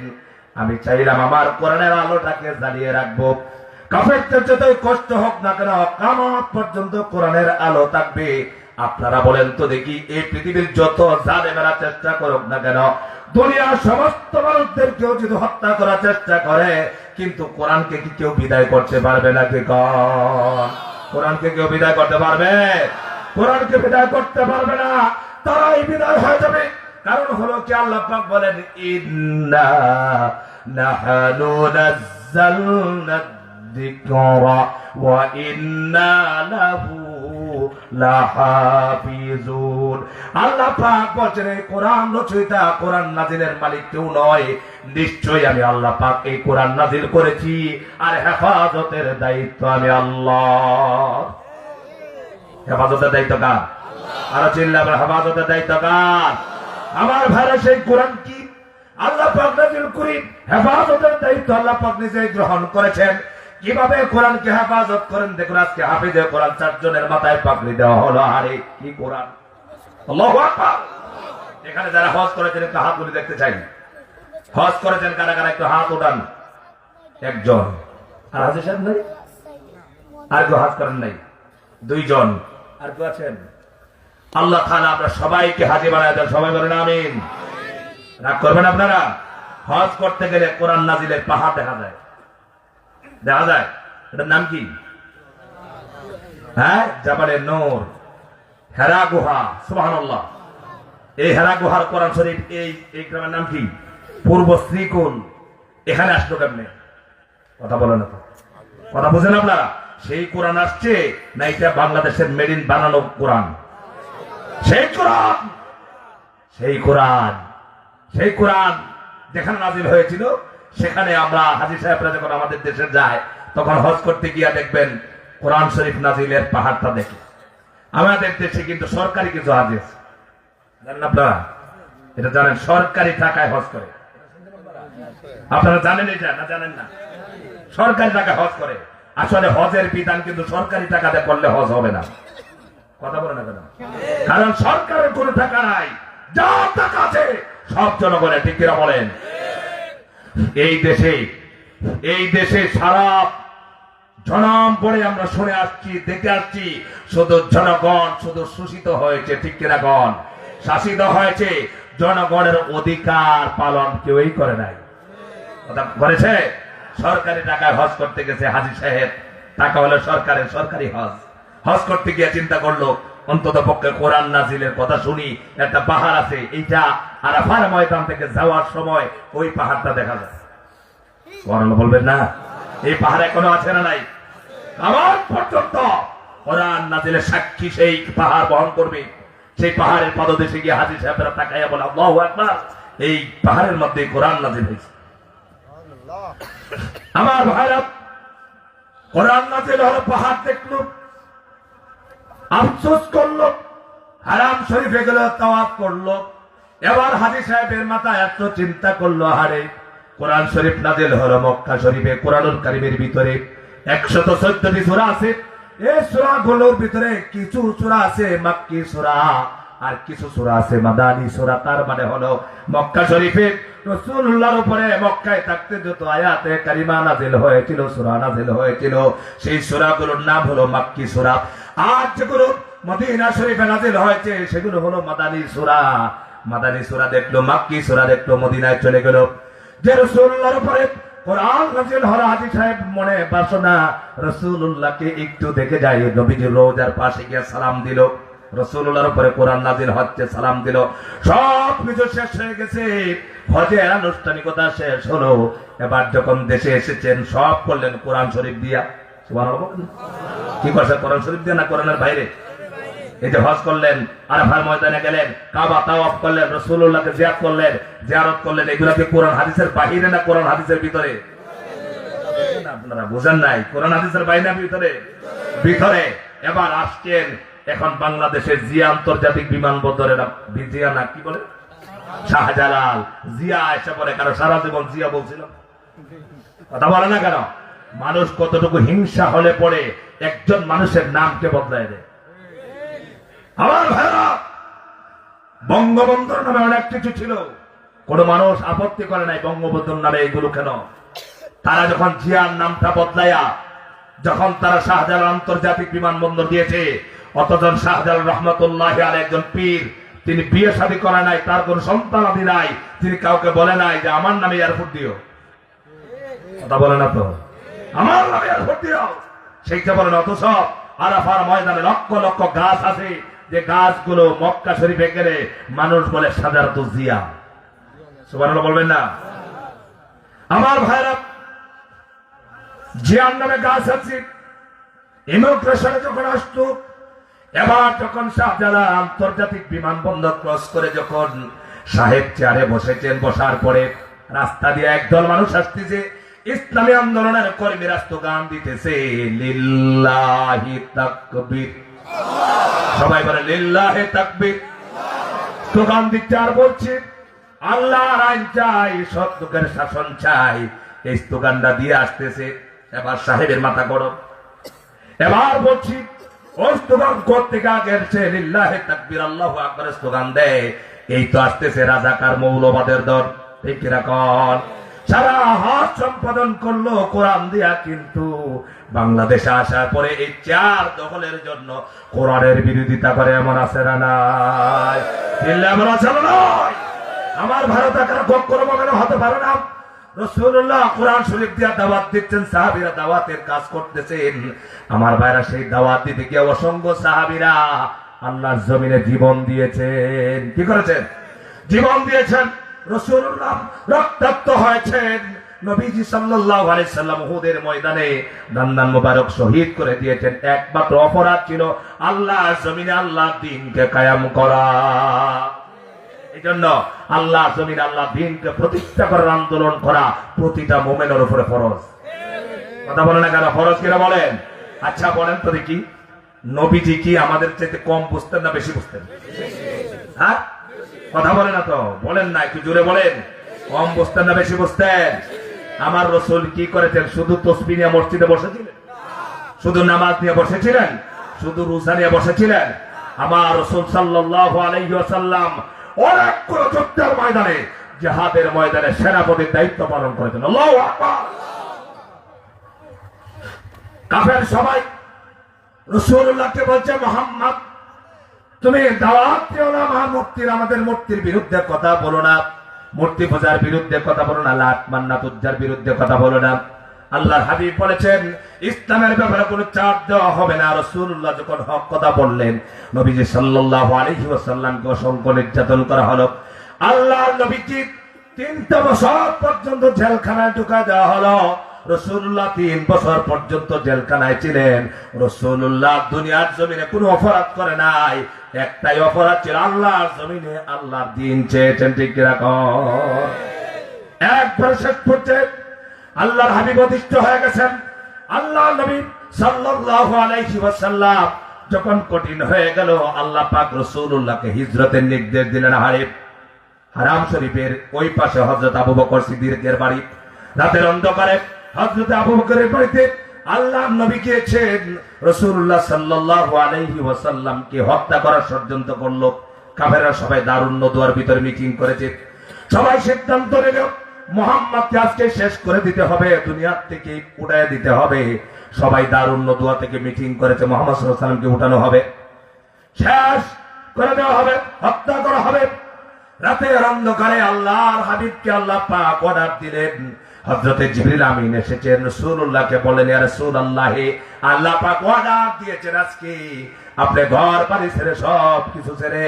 আমি চাইলাম আমার কোরআনের আলোটাকে জ্বালিয়ে রাখবো। কাফেরদের যতই কষ্ট হোক না কেন, কিয়ামত পর্যন্ত কোরআনের আলো থাকবে। আপনারা বলেন তো দেখি, এই পৃথিবীর যত জালেমেরা চেষ্টা করুক না কেন, দুনিয়ার সমস্ত মানুষদেরকেও যদি হত্যা করার চেষ্টা করে, কিন্তু কোরআনকে কি কেউ বিদায় করতে পারবে নাকি? কোরআনকে কেউ বিদায় করতে পারবে? কোরআনকে বিদায় করতে পারবে না, তারাই বিদায় হয়ে যাবে। কারণ হলো কি, আল্লাহ পাক বলেন ইন্না নাহনু নাযালনা যিকরা ওয়া ইন্না লাহু লাহাফিজুন। আল্লাহ পাক বলেন এই কোরআন রচয়িতা, কোরআন নাজিলের মালিক কেউ নয়, নিশ্চয়ই আমি আল্লাহ পাক এই কোরআন নাজিল করেছি, আর হেফাজতের দায়িত্ব আমি আল্লাহ। হেফাজতের দায়িত্ব কার? আর চিল্লাবেন, হেফাজতের দায়িত্ব কার? আমার ভাইরা, সেই কোরআন কি আল্লাহ পাক নাযিল করেন, হেফাজতের দায়িত্ব আল্লাহ পাক নিজেই গ্রহণ করেছেন। কিভাবে কোরআনকে হেফাজত করেন দেখুন। আজকে হাফিজে কোরআন 4 জনের মাথায় পাগড়ি দেওয়া হলো। আরে কি কোরআন! আল্লাহু আকবার। এখানে যারা হজ করেছেন একটু হাত তুলে দেখতে চাই। হজ করেছেন কারা কারা, একটু হাত উঠান। একজন। আর হাজি সাহেব নাই? আর কেউ হজ করেন নাই? 2 জন। আর কেউ আছেন? আল্লাহ তাআলা আমরা সবাইকে হাজি বানায় দেন। সবাই বলেন আমিন। রাগ করবেন আপনারা? হজ করতে গেলে কোরআন নাজিলের পাহাড় দেখা যায়। দেখা যায়। এটার নাম কি? হ্যাঁ, জাবালে নূর, হেরা গুহা। সুবহানাল্লাহ। এই হেরা গুহার কোরআন শরীফ, এই গ্রামের নাম কি? পূর্ব শ্রীকুল। এখানে আসলো কেমনে? কথা বলেন না তো, কথা বুঝেন আপনারা? সেই কোরআন আসছে না এটা বাংলাদেশের মেড ইন বানানো কোরআন? সেই কোরআন, সেই কোরআন, সেই কোরআন যেখানে নাজিল হয়েছিল, সেখানে আমরা হাজী সাহেবরা যখন আমাদের দেশে যায়, তখন হজ করতে গিয়া দেখবেন কোরআন শরীফ নাজিলের পাহাড়টা দেখে। আমাদের দেশে কিন্তু সরকারি কিছু হাজি আছে, জানেন আপনারা? এটা জানেন, সরকারি টাকায় হজ করে। আপনারা জানেন এটা না? জানেন না? সরকারি টাকায় হজ করে। আসলে হজের বিধান কিন্তু সরকারি টাকাতে করলে হজ হবে না। কথা বলে না কেন? কারণ সরকারের কোনো টাকা নাই, যা টাকা আছে সব জনগণের। ঠিক কিনা বলেন? এই দেশে সারা জনম পরে আমরা শুনে আসছি, দেখে আসছি, শুধু জনগণ শুধু শোষিত হয়েছে। ঠিক কিনা গণ? শাসিত হয়েছে। জনগণের অধিকার পালন কেউই করে নাই। কথা করেছে? সরকারি টাকায় হজ করতে গেছে হাজী সাহেব, টাকা হলো সরকারের, সরকারি হজ করতে গিয়ে চিন্তা করলো অন্তত পক্ষে কোরআন নাজিলের কথা শুনি। একটা পাহাড় আছে, এইটা আরাফার ময়দান থেকে যাওয়ার সময় ওই পাহাড়টা দেখা যায়। বলবেন না? এই পাহাড় এখনো আছে না নাই? আমার পর্যন্ত কোরআন নাজিলের সাক্ষী সেই পাহাড় বহন করবে। সেই পাহাড়ের পাদদেশে গিয়ে হাজী সাহেবরা তাকাইয়া বলে আল্লাহু আকবার, এই পাহাড়ের মধ্যে কোরআন নাজিল হয়েছে। আমার ভাইরা, কোরআন নাজিল হলো, পাহাড় দেখলো, আফসোস করলো, হারাম শরীফে গেল, তাওয়াফ করলো। এবার হাজী সাহেবের মাথায় এত চিন্তা করলো, হারে কোরআন শরীফ নাজিল হলো মক্কা শরীফে। কোরআনুল কারীমের ভিতরে 114টি সূরা আছে। এই সূরাগুলোর ভিতরে কিছু সূরা আছে মাক্কি সূরা, আর কিছু সূরা আছে মাদানী সূরা, তার মানে হলো মক্কা শরীফে রাসূলুল্লাহর উপরে মক্কায় থাকতে যত আয়াতে কারিমা নাযিল হয়েছিল, সূরা নাযিল হয়েছিল, সেই সূরাগুলোর নাম হলো মাক্কি সূরা। আর যেগুলো মদিনা শরীফে নাযিল হয়েছে সেগুলো হলো মাদানী সূরা। মাদানী সূরা দেখলো, মাক্কি সূরা দেখলো, মদিনায় চলে গেল। যে রাসূলুল্লাহর উপরে কোরআন নাযিল হলো, হাজী সাহেব মনে বাসনা রাসূলুল্লাহকে একটু দেখে যায়, নবীজির রওজার পাশে গিয়ে সালাম দিল। রাসূলুল্লাহর উপরে কোরআন নাযিল হচ্ছে, সালাম দিল। সব কিছু শেষ হয়ে গেছে, হজের আনুষ্ঠানিকতা শেষ হলো। এবার যখন দেশে এসেছেন সব করলেন কোরআন শরীফ দিয়া। সুবহানাল্লাহ। কি করছে? কোরআন শরীফ দিয়া না কোরআনের বাইরে? এই যে হজ করলেন, আরাফার ময়দানে গেলেন, কাবা তাওয়াফ করলেন, রাসূলুল্লাহকে জিয়ারত করলেন, জিয়ারত করলেন, এগুলা কি কোরআন হাদিসের বাহিরে না কোরআন হাদিসের ভিতরে? আপনারা বুঝেন নাই, কোরআন হাদিসের বাইরে না ভিতরে? ভিতরে। এবার আসছেন এখন বাংলাদেশের জিয়া আন্তর্জাতিক বিমানবন্দরে, জিয়া না কি বলে, শাহজালাল জিয়া এসে পরে, কারণ সারা জীবন জিয়া বলছিল, কথা বলে না কেন? মানুষ কতটুকু হিংসা হলে পড়ে একজন মানুষের নামকে বদলায় দেয়। আমার ভাইরা, বঙ্গবন্ধুর নামে অনেক কিছু ছিল, কোন মানুষ আপত্তি করে নাই বঙ্গবন্ধুর নামে এগুলো কেন। তারা যখন জিয়ার নামটা বদলায়া, যখন তারা শাহজালাল আন্তর্জাতিক বিমানবন্দর দিয়েছে, অতজন শাহজালাল রহমতুল্লাহ আলাইহি একজন পীর, তিনি বিয়ে শাদী করে নাই, তার কোন সন্তানাদি নাই, তিনি কাউকে বলে নাই যে আমার নামে এয়ারপোর্ট দিও। কথা বলে না তো, আমার নামে এয়ারপোর্ট দিও, সেইটা বলেন। অথচ আরাফার ময়দানে লক্ষ লক্ষ গাছ আছে, যে গাছগুলো মক্কা শরীফে গেলে মানুষ বলে সাজারাতু জিয়া। সুবহানাল্লাহ বলবেন না? আমার ভাইরা, জিয়ার নামে গাছ আছে। ইমিগ্রেশনে যখন আসতো, এবার যখন শাহজালাল আন্তর্জাতিক বিমানবন্দর ক্রস করে যখন সাহেব চেয়ারে বসেছেন, বসার পরে রাস্তা দিয়ে একদল মানুষ আসতেছে, ইসলামী আন্দোলনের কর্মীরা স্লোগান দিতেছে, লিল্লাহি তাকবীর। সবাই বলে লিল্লাহি তাকবীর। স্লোগান দিচ্ছে আর বলছে আল্লাহর আইন চাই, সৎ লোকের শাসন চাই। এই স্লোগানটা দিয়ে আসতেছে। এবার সাহেবের মাথা গরম। এবার বলছি, ও স্লোগান করতে আগের সে লিল্লাহি তাকবীর আল্লাহু আকবার স্লোগান দেয়, এই তো আসতেছে রাজাকার মৌলবাদের দল। ঠিক কিরকম? সারা হাত সম্পাদন করলো কোরআন দিয়া, কিন্তু বাংলাদেশে আসার পরে এই চার দখলের জন্য কোরআনের বিরোধিতা করে এমন আছে না নাই? এমন আছে না নাই? আমার ভারত আকার কখনো মনে হতে পারে না। রাসূলুল্লাহ কোরআন শরীফ দিয়া দাওয়াত দিচ্ছেন, সাহাবীরা দাওয়াতের কাজ করতেছেন। আমার ভাইরা, সেই দাওয়াত দিতে গিয়ে অসংখ্য সাহাবীরা আল্লাহর জমিনে জীবন দিয়েছেন। কি করেছেন? জীবন দিয়েছেন। রাসূলুল্লাহ রক্তাক্ত হয়েছেন। নবীজি সাল্লাল্লাহু আলাইহি সাল্লাম উহুদের ময়দানে দান্দান মুবারক শহীদ করে দিয়েছেন। একমাত্র অপরাধ ছিল আল্লাহর জমিনে আল্লাহর দ্বীনকে কায়েম করা। এজন্য আল্লাহর জমিনে আল্লাহর দ্বীনকে প্রতিষ্ঠা করার আন্দোলন করা প্রতিটা মুমিনের উপরে ফরজ। কথা বলেন না কেন? ফরজ কিনা বলেন? আচ্ছা বলেন তো দেখি, নবীজি কি আমাদের চাইতে কম বুঝতেন না বেশি বুঝতেন? হ্যাঁ, কথা বলে না তো, বলেন না, একটু জোরে বলেন। কম বুঝতেন না বেশি বুঝতেন? আমার রাসূল কি করেছেন? শুধু তাসবিহ নিয়ে মসজিদে বসেছিলেন? শুধু নামাজ নিয়ে বসেছিলেন? শুধু রোজা নিয়ে বসেছিলেন? আমার রাসূল সাল্লাল্লাহু আলাইহি ওয়াসাল্লাম অনেক কোন যুদ্ধের ময়দানে, জিহাদের ময়দানে সেনাপতির দায়িত্ব পালন করেছেন। আল্লাহু আকবার। কাফের সবাই রাসূলুল্লাহকে বলছে, মুহাম্মদ তুমি দাওয়াত দিও না, আমাদের মূর্তির বিরুদ্ধে কথা বলো না, মূর্তি পূজার বিরুদ্ধে কথা বলো না, লাত মান্নাত উজ্জার বিরুদ্ধে কথা বলো না। আল্লাহর হাবিব বলেছেন ইসলামের ব্যাপারে কোনো চাপ দেওয়া হবে না। রাসূলুল্লাহ যখন হক কথা বললেন, নবীজি সাল্লাল্লাহু আলাইহি ওয়াসাল্লামকে অসংখ্য নির্যাতন করা হলো। আল্লাহর নবীজি 3 বছর পর্যন্ত জেলখানায় ঢুকা দেওয়া হলো। রাসূলুল্লাহ 3 বছর পর্যন্ত জেলখানায় ছিলেন। রাসূলুল্লাহ দুনিয়ার জমিনে কোনো অপরাধ করে নাই, একটাই অপরাধ ছিল, আল্লাহর জমিনে আল্লাহর দ্বীন চেয়েছেন। ঠিক কিরকম? একবার শেষ পর্যায়ে আল্লাহর হাবিব অধিষ্ঠ হয়ে গেছেন। আল্লাহ নবী সাল্লাল্লাহু আলাইহি ওয়াসাল্লাম যখন কঠিন হয়ে গেল, আল্লাহ পাক রাসূলুল্লাহকে হিজরতের নির্দেশ দিলেন। হারাম শরীফের ওই পাশে হযরত আবু বকর সিদ্দিকের বাড়ি। রাতের অন্ধকারে হযরত আবু বকরের বাড়িতে আল্লাহ নবী গিয়েছেন। রাসূলুল্লাহ সাল্লাল্লাহু আলাইহি ওয়াসাল্লামকে হত্যা করার ষড়যন্ত্র করলো। কাফেররা সবাই দারুণ নদুয়ার ভিতরে মিটিং করেছে। সবাই সিদ্ধান্ত নিল মুহাম্মদকে আজকে শেষ করে দিতে হবে, দুনিয়ার থেকে উঠায় দিতে হবে। সবাই দারুণ নদুয়া থেকে মিটিং করেছে, মুহাম্মদ সাল্লাল্লাহু আলাইহি ওয়াসাল্লামকে উঠানো হবে, শেষ করে দেওয়া হবে, হত্যা করা হবে। রাতের অন্ধকারে আল্লাহর হাবিবকে আল্লাহ পাক অর্ডার দিলেন। হযরতে জিবরিল আমিন এসেছেন, রাসূলুল্লাহকে বললেন, ইয়া রাসূলুল্লাহ, আল্লাহ পাক অর্ডার দিয়েছেন আজকে আপনি ঘর বাড়ি ছেড়ে সব কিছু ছেড়ে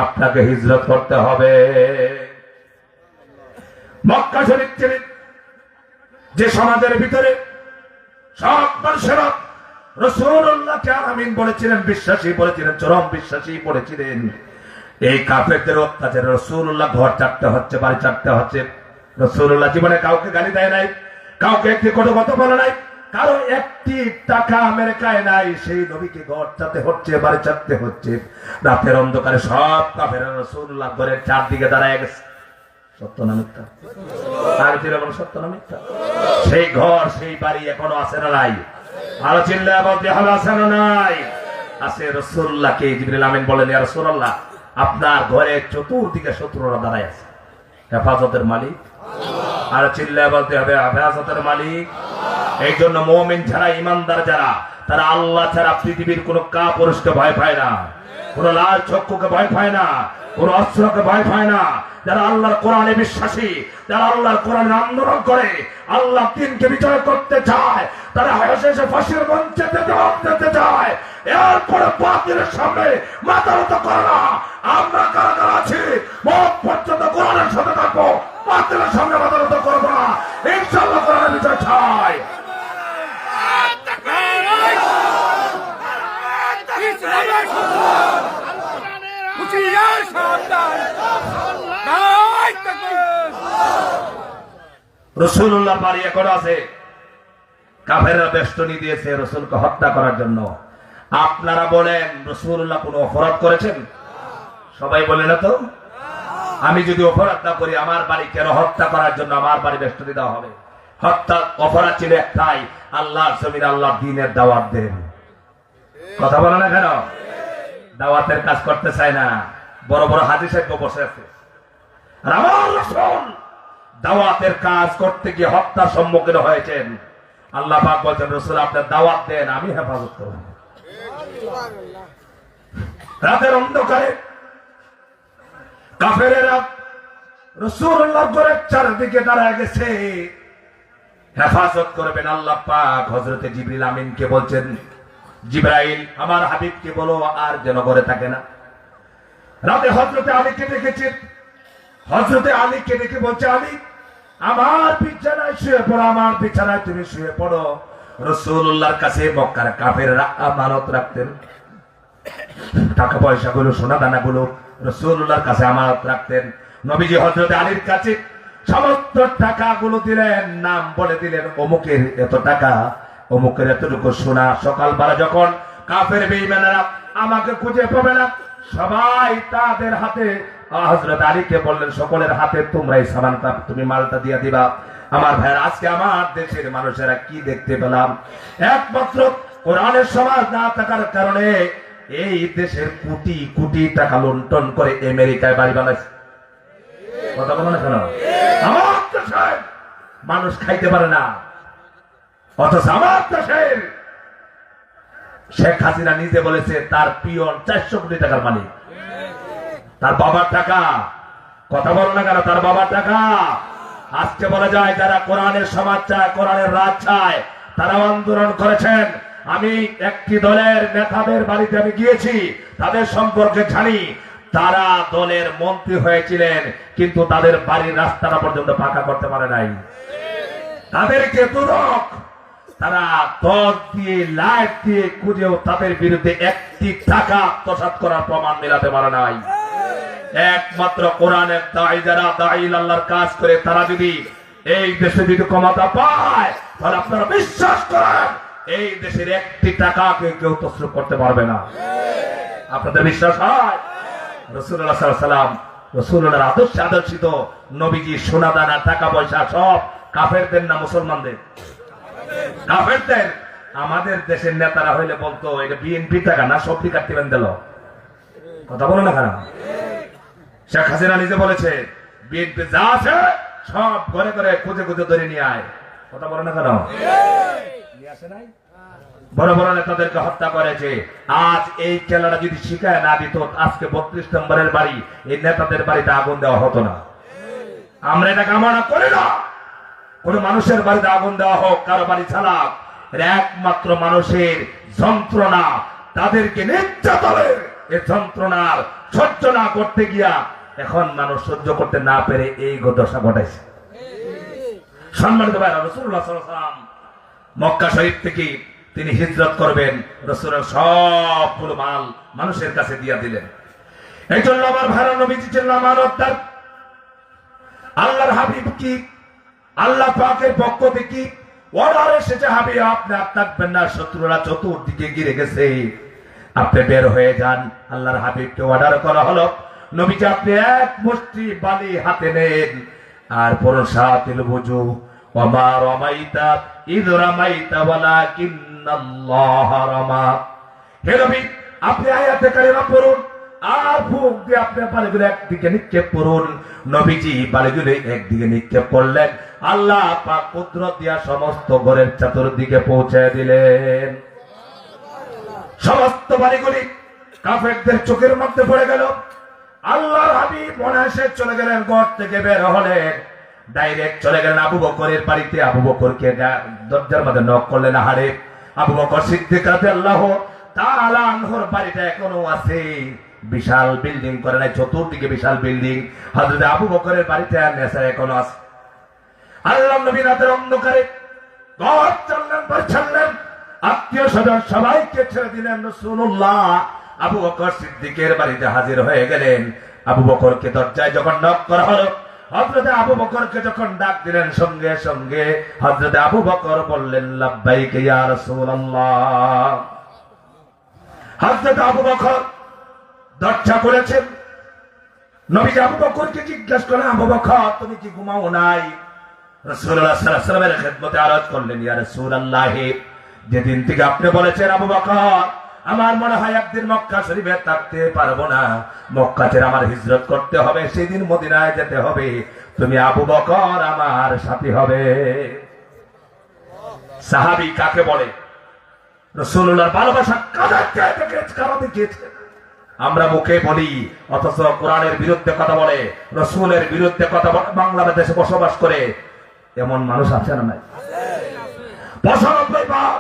আপনাকে হিজরত করতে হবে। মক্কা শরীফ ছেড়ে যে সমাজের ভিতরে সব মানুষেরা রাসূলুল্লাহকে আমিন বলেছিলেন, বিশ্বাসী বলেছিলেন, চরম বিশ্বাসী বলেছিলেন, এই কাফেরদের অত্যাচারে রাসূলুল্লাহ ঘর ছাড়তে হচ্ছে, বাড়ি ছাড়তে হচ্ছে। রাসূলুল্লাহ জীবনে কাউকে গালি দেয় নাই, কাউকে একটি কটু কথা বলে নাই, কারো একটি টাকা আমেরিকায় নাই, সেই নবীকে ঘর ছাড়তে হচ্ছে, বাড়ি ছাড়তে হচ্ছে। রাতের অন্ধকারে সব কাফেররা রাসূলুল্লাহ ঘরের চারদিকে দাঁড়ায় গেছে। সত্য না মিথ্যা? আর চিল্লা বলো, সত্য না মিথ্যা? সেই ঘর সেই বাড়ি এখনো আছে না নাই? আরো চিল্লা বলতে হবে, আছে না নাই? আছে। রাসূলুল্লাহকে জিবরিল আমিন বলেন, ইয়া রাসূলুল্লাহ, আপনার ঘরে চতুর্দিকে শত্রুরা দাঁড়ায় আছে, হেফাজতের মালিক আর চিল্লায় বলতে হবে, হেফাজতের মালিক। এই জন্য মুমিন যারা, ইমানদার যারা, তারা আল্লাহ ছাড়া পৃথিবীর কোন কাপুরুষকে ভয় পায় না, কোন লাল চক্ষুকে ভয় পায় না, কোন অস্ত্রকে ভয় পায় না। যারা আল্লাহর কোরআনে বিশ্বাসী, যারা আল্লাহর কোরআনে আন্দোলন করে, আল্লাহ দিনকে বিজয় করতে চায়, তারা শেষে ফাঁসির মঞ্চে যেতে চায়, এরপরে বাতিলের সামনে মাথা নত করে না। আমরা কারা কারা আছি মত পর্যন্ত কোরআনের সাথে থাকবো, বাতিলের সামনে মাথা নত করবো না, ইনশাআল্লাহ কোরআনের বিজয় চাই। রাসূলুল্লাহ বাড়ি এখন আছে, কাফেররা বেষ্টনী দিয়েছে রাসূলকে হত্যা করার জন্য। আপনারা বলেন রাসূলুল্লাহ কোনো অপরাধ করেছেন? সবাই বলে না তো। আমি যদি অপরাধ না করি, আমার বাড়ি কেন হত্যা করার জন্য আমার বাড়ি বেষ্টনী দেওয়া হবে? হত্যা অপরাধ ছিল একটাই, আল্লাহর জমিন আল্লাহর দ্বীনের দাওয়াত দেন। কথা বলে না কেন? দাওয়াতের কাজ করতে চায় না, বড় বড় হাজী সাহেব বসে আছে। আর আমার রাসূল দাওয়াতের কাজ করতে গিয়ে হত্যার সম্মুখীন হয়েছেন। আল্লাহ পাক বলেন, রাসূল আপনি দাওয়াত দেন, আমি হেফাজত করব। রাতের অন্ধকারে কাফেরেরা রাসূলুল্লাহর ঘরের চারদিকে দাঁড়ায় গেছে, হেফাজত করবেন আল্লাহ পাক। হযরতে জিবরিল আমিনকে বলছেন, জিবরাইল আমার হাবিবকে বলো আর যেন ঘরে থাকে না। রাতে হযরতে আলীকে ডেকেছে, হযরতে আলীকে ডেকে বলছে, আলী আমার বিছানায় শুয়ে পড়ো, আমার বিছানায় তুমি শুয়ে পড়ো। রাসূলুল্লাহর কাছে মক্কার কাফেররা আমানত রাখতেন, টাকা পয়সা গুলো, সোনা দানা গুলো রাসূলুল্লাহর কাছে আমানত রাখতেন। নবীজি হযরতে আলীর কাছে সমস্ত টাকা গুলো দিলেন, নাম বলে দিলেন, অমুকের এত টাকা, অমুকের এতটুকু সোনা। সকালবেলা যখন কাফের বেঈমানেরা আমাকে খুঁজে পাবে না, সবাই তাদের হাতে, হযরত আলীকে বললেন, সকলের হাতে তোমরা এই সামানটা, তুমি মালটা দিয়ে দিবা। আমার ভাইয়ের, আজকে আমার দেশের মানুষেরা কি দেখতে পেলাম? একমাত্র কোরআনের সমাজ না থাকার কারণে এই দেশের কোটি কোটি টাকা লুণ্ঠন করে আমেরিকায় বাড়ি বানাইছে। কথা বলো না কেন? আমার দেশের মানুষ খাইতে পারে না, অথচ আমার দেশের শেখ হাসিনা নিজে বলেছে তার পিয়ন 400 কোটি টাকার মালিক, তার বাবার টাকা। কথা বলো না কেন? তার বাবার টাকা। আজকে বলা যায় যারা কোরআনের সমাজ চায়, কোরআনের রাজ চায়, তারা আন্দোলন করেছেন। আমি একটি দলের নেতাদের বাড়িতে আমি গিয়েছি, তাদের সম্পর্কে জানি। তারা দলের মন্ত্রী হয়েছিলেন, কিন্তু তাদের বাড়ির রাস্তাটা পর্যন্ত পাকা করতে পারে নাই। তাদেরকে দুদক, তারা দল দিয়ে, লাইট দিয়ে খুঁজেও তাদের বিরুদ্ধে একটি টাকা আত্মসাৎ করার প্রমাণ মেলাতে পারে নাই। একমাত্র কোরআনের দায়ী যারা, দায়ী আল্লাহর কাজ করে, তারা যদি এই দেশে যদি ক্ষমতা পায়, তাহলে আপনারা বিশ্বাস করেন এই দেশের একটি টাকাকে কেউ তসরুপ করতে পারবে না। আপনাদের বিশ্বাস হয়? রাসূলুল্লাহ সাল্লাল্লাহু আলাইহি ওয়াসাল্লাম, রাসূলুল্লাহর আদর্শে আদর্শিত নবীজি সোনা দানা টাকা পয়সা সব কাফেরদের না মুসলমানদের? কাফেরদের। আমাদের দেশের নেতারা হইলে বলতো এটা বিএনপি টাকা না, সবটি কাটতে দিল। কথা বলো না কেন? শেখ হাসিনা নিজে বলেছে বিএনপি যা আছে সব ঘরে ঘরে খুঁজে খুঁজে ধরে নিয়ে আয়। কথা বলে না কেন? নিয়ে আসে নাই? বড় বড় নেতাদেরকে হত্যা করেছে। আজ এই খেলাটা যদি শিখায় না দিত, আজকে 32 নম্বরের বাড়ি, এই নেতাদের বাড়িতে আগুন দেওয়া হতো না। আমরা এটা কামনা করি না কোন মানুষের বাড়িতে আগুন দেওয়া হোক, কারো বাড়ি ছাড়াক। একমাত্র মানুষের যন্ত্রণা, তাদেরকে নির্যাতনের এই যন্ত্রণার সহ্য না করতে গিয়া এখন মানুষ সহ্য করতে না পেরে এই দশা ঘটাইছে। সম্মানিত ভাইরা, রাসূলুল্লাহ সাল্লাল্লাহু আলাইহি ওয়াসাল্লাম মক্কা শরীফ থেকে তিনি হিজরত করবেন, রাসূলের সবগুলো মাল মানুষের কাছে দিয়ে দিলেন। এই জন্য আমার ভাইরা, নবীজি ছিলেন আমানতদার। আল্লাহর হাবিব কি আল্লাহ পাকের পক্ষ থেকে অর্ডার এসেছে, হাবিব আপনি আর থাকবেন না, শত্রুরা চতুর্দিকে ঘিরে গেছে, আপনি বের হয়ে যান। আল্লাহর হাবিবকে অর্ডার করা হলো, নবীজি আপনি এক মুষ্টি বালি হাতে নেন আর পুরুষাতিল বুজু ওমা রামাইতা ইয রামাইতা ওয়ালাকিন্নাল্লাহ রামা। হে নবী, আপনি আয়াতে কারিমা পড়ুন আর ফুক দিয়ে আপনি বালিগুলো একদিকে নিক্ষেপ করুন। নবীজি বালিগুলো একদিকে নিক্ষেপ করলেন, আল্লাহ পাক কুদরত দিয়া সমস্ত ঘরের চতুর্দিকে পৌঁছে দিলেন। সমস্ত বালিগুলি কাফেরদের চোখের মধ্যে পড়ে গেল। আল্লাহর হাবিব অনায়াসে চলে গেলেন, ঘর থেকে বের হলেন, ডাইরেক্ট চলে গেলেন আবু বকরের বাড়িতে। আবু বকরকে দরজার মধ্যে নক করলেন। আহারে, আবু বকর সিদ্দিক রাদিয়াল্লাহু তাআলা আনহুর বাড়িটা এখনো আছে, বিশাল বিল্ডিং করে নাই, চতুর্দিকে বিশাল বিল্ডিং। হযরত আবু বকরের বাড়িতে নেশা এখনো আছে। আল্লাহর নবী রাতের অন্ধকারে ঘর চললেন, ছাড়লেন, আত্মীয় স্বজন সবাইকে ছেড়ে দিলেন। রাসূলুল্লাহ আবু বকর সিদ্দিকের বাড়িতে হাজির হয়ে গেলেন। আবু বকরকে দরজায় যখন নক করা হলো, হযরত আবু বকরকে যখন ডাক দিলেন, সঙ্গে সঙ্গে হযরত আবু বকর বললেন লাব্বাইক ইয়া রাসূলুল্লাহ। হযরত আবু বকর দরজা খুলেছেন। নবী আবু বকরকে জিজ্ঞাসা করলেন, আবু বকর তুমি কি ঘুমাও নাই? রাসূলুল্লাহ সাল্লাল্লাহু আলাইহি ওয়াসাল্লামের খেদমতে আরজ করলেন, ইয়া রাসূলুল্লাহ, যেদিন থেকে আপনি বলেছেন আবু বকর আমার মনে হয় একদিন মক্কা শরীফে থাকতে পারবো না, মক্কা ছেড়ে আমার হিজরত করতে হবে, সেদিন মদিনায় যেতে হবে, তুমি আবু বকর আমার সাথী হবে। সাহাবী কাকে বলে? রাসূলুল্লাহর ভালোবাসা কারা দেখিয়েছে? আমরা মুখে বলি, অথচ কোরআনের বিরুদ্ধে কথা বলে, রাসূলের বিরুদ্ধে কথা বলে বাংলাদেশে বসবাস করে এমন মানুষ আছে না? নাই? 95 ভাগ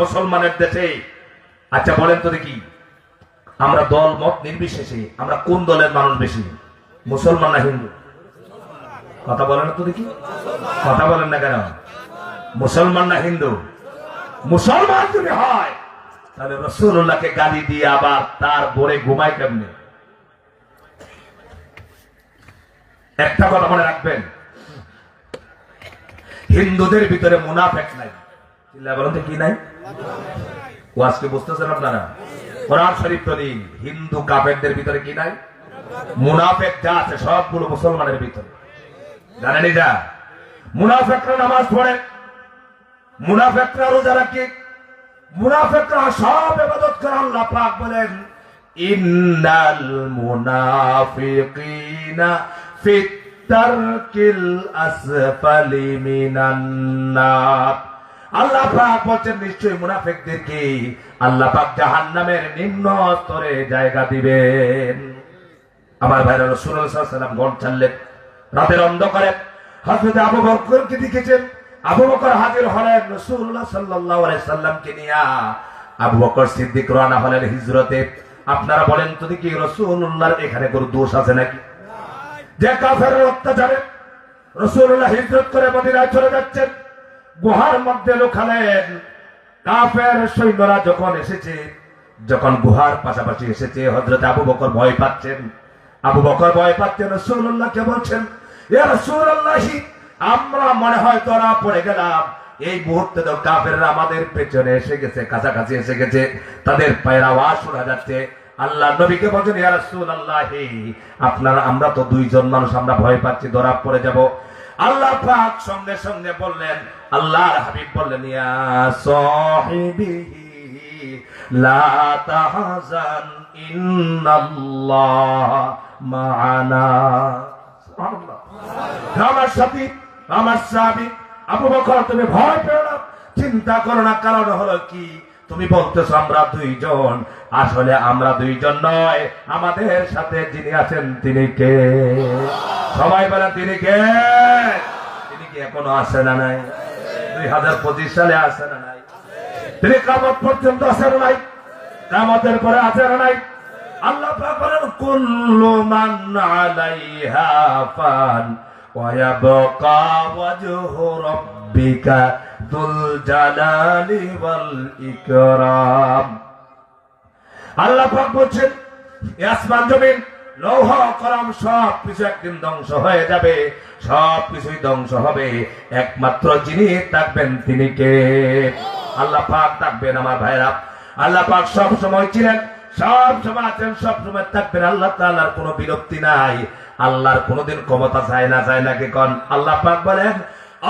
মুসলমানের দেশে। আচ্ছা বলেন তো দেখি, আমরা দল মত নির্বিশেষে আমরা কোন দলের মানুষ বেশি, মুসলমান না হিন্দু? কথা বলেন তো দেখি, কথা বলেন না কেন? মুসলমান না হিন্দু? মুসলমান যদি হয় তাহলে রাসূলুল্লাহকে গালি দিয়ে আবার তার বোরে ঘুমায় কেমনে? একটা কথা মনে রাখবেন, হিন্দুদের ভিতরে মুনাফেক নাই। বলেন তো কি নাই? ও আজকে বুঝতেছেন আপনারা? কোরআন শরীফ তো নেই। হিন্দু কাফেরদের ভিতরে কি নাই? মুনাফেক যা আছে সবগুলো মুসলমানের ভিতরে। জানেন এটা? মুনাফেকরা নামাজ পড়ে, মুনাফেকরা রোজা রাখে, মুনাফেকরা সব ইবাদত করে। আল্লাহ পাক বলেন, ইন্নাল মুনাফিকিনা ফিত তারকিল আসফালি মিনান নার। আল্লাহ পাক বলেন নিশ্চয়ই মুনাফিকদেরকে আল্লাহ পাক জাহান্নামের নিম্ন স্তরে জায়গা দিবেন। আমার ভাইরা, রাসূলুল্লাহ সাল্লাল্লাহু আলাইহি ওয়াসাল্লাম ঘর ছাড়লেন, রাতের অন্ধকারে হযরত আবু বকরকে দেখেছেন। আবু বকর হাজির হলেন রাসূলুল্লাহ সাল্লাল্লাহু আলাইহি ওয়াসাল্লামকে নিয়ে। আবু বকর সিদ্দিক রওনা হলেন হিজরতে। আপনারা বলেন তো দেখি, রাসূলুল্লাহর এখানে কোনো দোষ আছে নাকি? যে কাফেরের অত্যাচারে রাসূলুল্লাহ হিজরত করে মদিনায় চলে যাচ্ছেন, গুহার মধ্যে লুকালেন। কাফের সৈন্যরা যখন এসেছে, যখন গুহার পাশাপাশি এসেছে, হযরত আবু বকর ভয় পাচ্ছেন। আবু বকর ভয় পাচ্ছেন, রাসূলুল্লাহকে বলছেন, ইয়া রাসূলুল্লাহ, আমরা মনে হয় ধরা পড়ে গেলাম। এই মুহূর্তে তো কাফেররা আমাদের পেছনে এসে গেছে, কাছাকাছি এসে গেছে, তাদের পায়ের আওয়াজ শোনা যাচ্ছে। আল্লাহ নবীকে বলছেন, ইয়া রাসূলুল্লাহ, আপনারা আমরা তো দুইজন মানুষ, আমরা ভয় পাচ্ছি, ধরা পড়ে যাব। আল্লাহ পাক সঙ্গে সঙ্গে বললেন, আল্লাহর হাবিব বললেন, ইয়া সাহিবিহি লা তাহজান ইন্নাল্লাহ মা'ানা। সুবহানাল্লাহ। আমার সাথী, আমার সাহাবী আবু বকর, তুমি ভয় পেও না, চিন্তা করো না। কারণ হলো কি, তুমি বলতেছো আমরা দুইজন, আসলে আমরা দুইজন নয়, আমাদের সাথে যিনি আছেন তিনি কে? সবাই বলে তিনি কে? তিনি কি এখনো আছে না নাই? 2025 সালে আছে না নাই? তিনি কিয়ামত পর্যন্ত আছে না নাই? কিয়ামতের পরে আছে না নাই? আল্লাহ পাক বলেন কুল্লু মান আলাইহা ফান ওয়া ইয়াবকা ওয়াজহু রাব্বিকা দুল জালালি ওয়াল ইকরাম। আল্লাহ পাক বলেন এই আসমান জমিন লৌহ কলম সব কিছু একদিন ধ্বংস হয়ে যাবে, সব কিছুই ধ্বংস হবে, একমাত্র যিনি থাকবেন তিনি কে? আল্লাহ পাক থাকবেন। আমার ভাইরা, আল্লাহ পাক সব সময় ছিলেন, সব সময় আছেন, সব সময় থাকবেন। আল্লাহ তাআলার কোনো বিরক্তি নাই, আল্লাহর কোনোদিন ক্ষমতা চায় না, চায় নাকি কোন? আল্লাহ পাক বলেন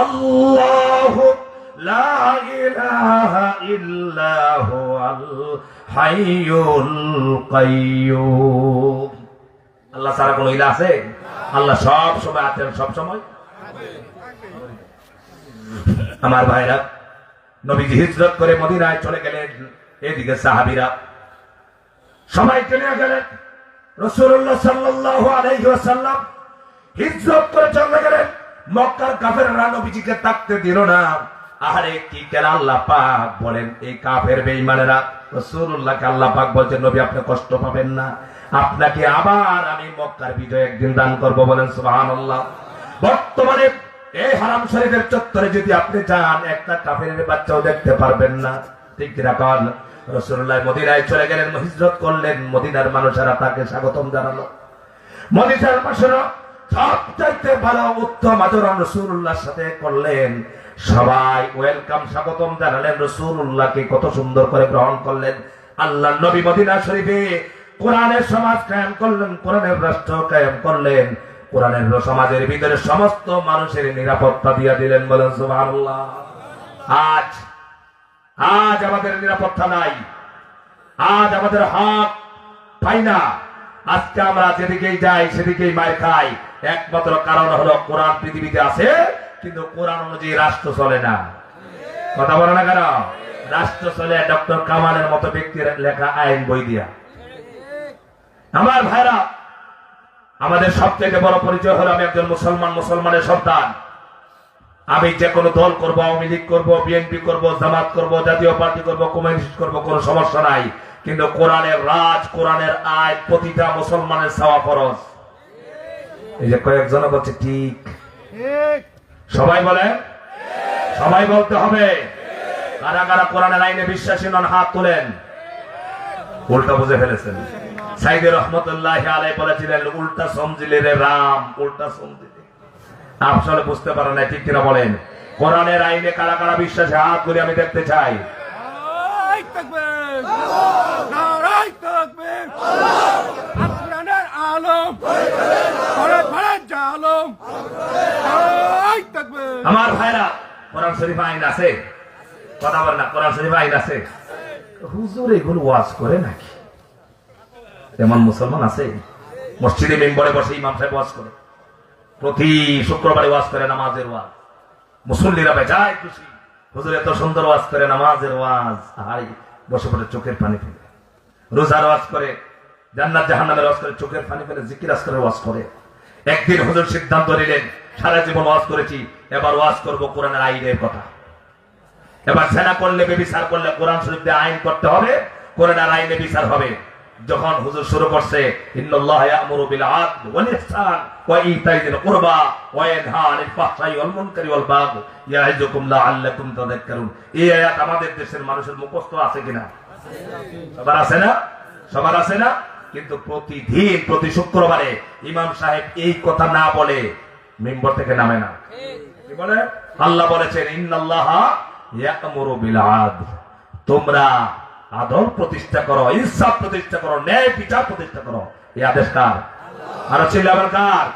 আল্লাহু লা ইলাহা ইল্লা হুয়াল হাইয়ুল কাইয়্যুম। আল্লাহ ছাড়া কোনো ইলাহ আছে? আল্লাহ সব সময় আছেন, সব সময়। আমার ভাইরা, নবীজি হিজরত করে মদিনায় চলে গেলেন, এদিকে সাহাবীরা সবাই চলে গেলেন। রাসূলুল্লাহ সাল্লাল্লাহু আলাইহি ওয়াসাল্লাম হিজরত করে চলে গেলেন। মক্কার কাফেররা নবীজিকে থাকতে দিল না। আরে কি কেন? আল্লাহ পাক বলেন এই কাফের বেঈমানেরা রাসূলুল্লাহকে আল্লাহ পাক বলছেন নবী আপনি কষ্ট পাবেন না, আপনাকে আবার আমি মক্কার বিজয় একদিন দান করব। বলেন সুবহানাল্লাহ। বর্তমানে এই হারাম শরীফের চত্বরে যদি আপনি যান, একটা কাফেরের বাচ্চাও দেখতে পারবেন না। ঠিক রাখান। রাসূলুল্লাহ মদিনায় চলে গেলেন, হিজরত করলেন, মদিনার মানুষেরা তাকে স্বাগতম জানালো। মদিনার মানুষেরা সবচাইতে ভালো উত্তম আচরণ রাসূলুল্লাহর সাথে করলেন। সবাই ওয়েলকাম, স্বাগতম জানালেন, রাসূলুল্লাহকে কত সুন্দর করে গ্রহণ করলেন। আল্লাহর নবী মদিনা শরীফে কোরআনের সমাজ কায়েম করলেন, কোরআনের রাষ্ট্র কায়েম করলেন, কোরআনের সমাজের ভিতরে সমস্ত মানুষের নিরাপত্তা দিয়ে দিলেন। বলেন সুবহানাল্লাহ। আজ আমাদের নিরাপত্তা নাই, আজ আমাদের হক পাই না। আজকে আমরা যেদিকেই যাই সেদিকেই মার খাই। একমাত্র কারণ হলো কোরআন পৃথিবীতে আছে, কিন্তু কোরআন অনুযায়ী রাষ্ট্র চলে না। কথা বলে না কেন? রাষ্ট্র চলে ডক্টর কামালের মতো ব্যক্তির লেখা আইন বই দিয়া। আমার ভাইরা, আমাদের সবচেয়ে বড় পরিচয় হলো আমি একজন মুসলমান, মুসলমানের সন্তান। আমি যে কোনো দল করবো, আওয়ামী লীগ করবো, বিএনপি করবো, জামাত করবো, জাতীয় পার্টি করবো, কমিউনিস্ট করবো, কোনো সমস্যা নাই। কিন্তু কোরআনের রাজ, কোরআনের আইন প্রতিটা মুসলমানের চাওয়া ফরজ। এই যে কয়েকজন বলছে ঠিক, সবাই বলে, সবাই বলতে হবে। কারা কারা কোরআনের আইনে বিশ্বাসী নন হাত তোলেন। উল্টা বুঝে ফেলেছেন। সাইদি রহমতুল্লাহি আলাইহি বলেছিলেন উল্টা সমঝিলে রে রাম, উল্টা সমঝিলে। আসলে বুঝতে পারে না, ঠিক কিনা বলেন? কোরআনের আইনে কারা কারা বিশ্বাসী হাত তুলে আমি দেখতে চাই। নারায়ে তাকবীর, নারায়ে তাকবীর। কোরআনের আলম, কোরআন জালম। নারায়ে তাকবীর। আমার ভাইরা, কোরআন শরীফ আইন আছে, কথা বলেন না? কোরআন শরীফ আইন আছে। হুজুর এগুলো ওয়াজ করে নাকি? এমন মুসলমান আছে? মসজিদে মেম্বরে বসে ইমাম সাহেব ওয়াজ করে, প্রতি শুক্রবারে ওয়াজ করে, নামাজের ওয়াজ। মুসল্লিরা বেজায় খুশি, হুজুর এত সুন্দর ওয়াজ করে, নামাজের ওয়াজ। হাই বসে পড়ে চোখের পানি ফেলে, রোজার ওয়াজ করে, জান্নাত জাহান্নামের ওয়াজ করে, চোখের পানি ফেলে জিকির আজকারের ওয়াজ করে। একদিন হুজুর সিদ্ধান্ত নিলেন, সারা জীবন ওয়াজ করেছি, এবার ওয়াজ করব কোরআনের আইনের কথা। এবার সেনা করলে, বেবিচার করলে কোরআন শরীফ দিয়ে আইন করতে হবে, কোরআনের আইনে বিচার হবে। যখন হুজুর শুরু করছে ইন্নাল্লাহা ইয়া'মুরু বিল আদলি ওয়াল ইহসান ওয়া ইতাই যিল কুরবা ওয়া ইয়ানহা আনিল ফাহশাই ওয়াল মুনকারি ওয়াল বাগই ইয়াইযুকুম লাআল্লাকুম তাযাক্কারুন। এই আয়াত আমাদের দেশের মানুষের মুখস্থ আছে কিনা? সবার আছে না? সবার আছে না? কিন্তু প্রতিদিন প্রতি শুক্রবারে ইমাম সাহেব এই কথা না বলে মিম্বর থেকে নামে না। কি বলে? আল্লাহ বলেছেন ইন্নাল্লাহা ইয়া'মুরু বিল আদল, তোমরা আদল প্রতিষ্ঠা করো, ইনসাফ প্রতিষ্ঠা করো, ন্যায় বিচার প্রতিষ্ঠা করো। এই আদেশ কার? আর ছিল আবার কার?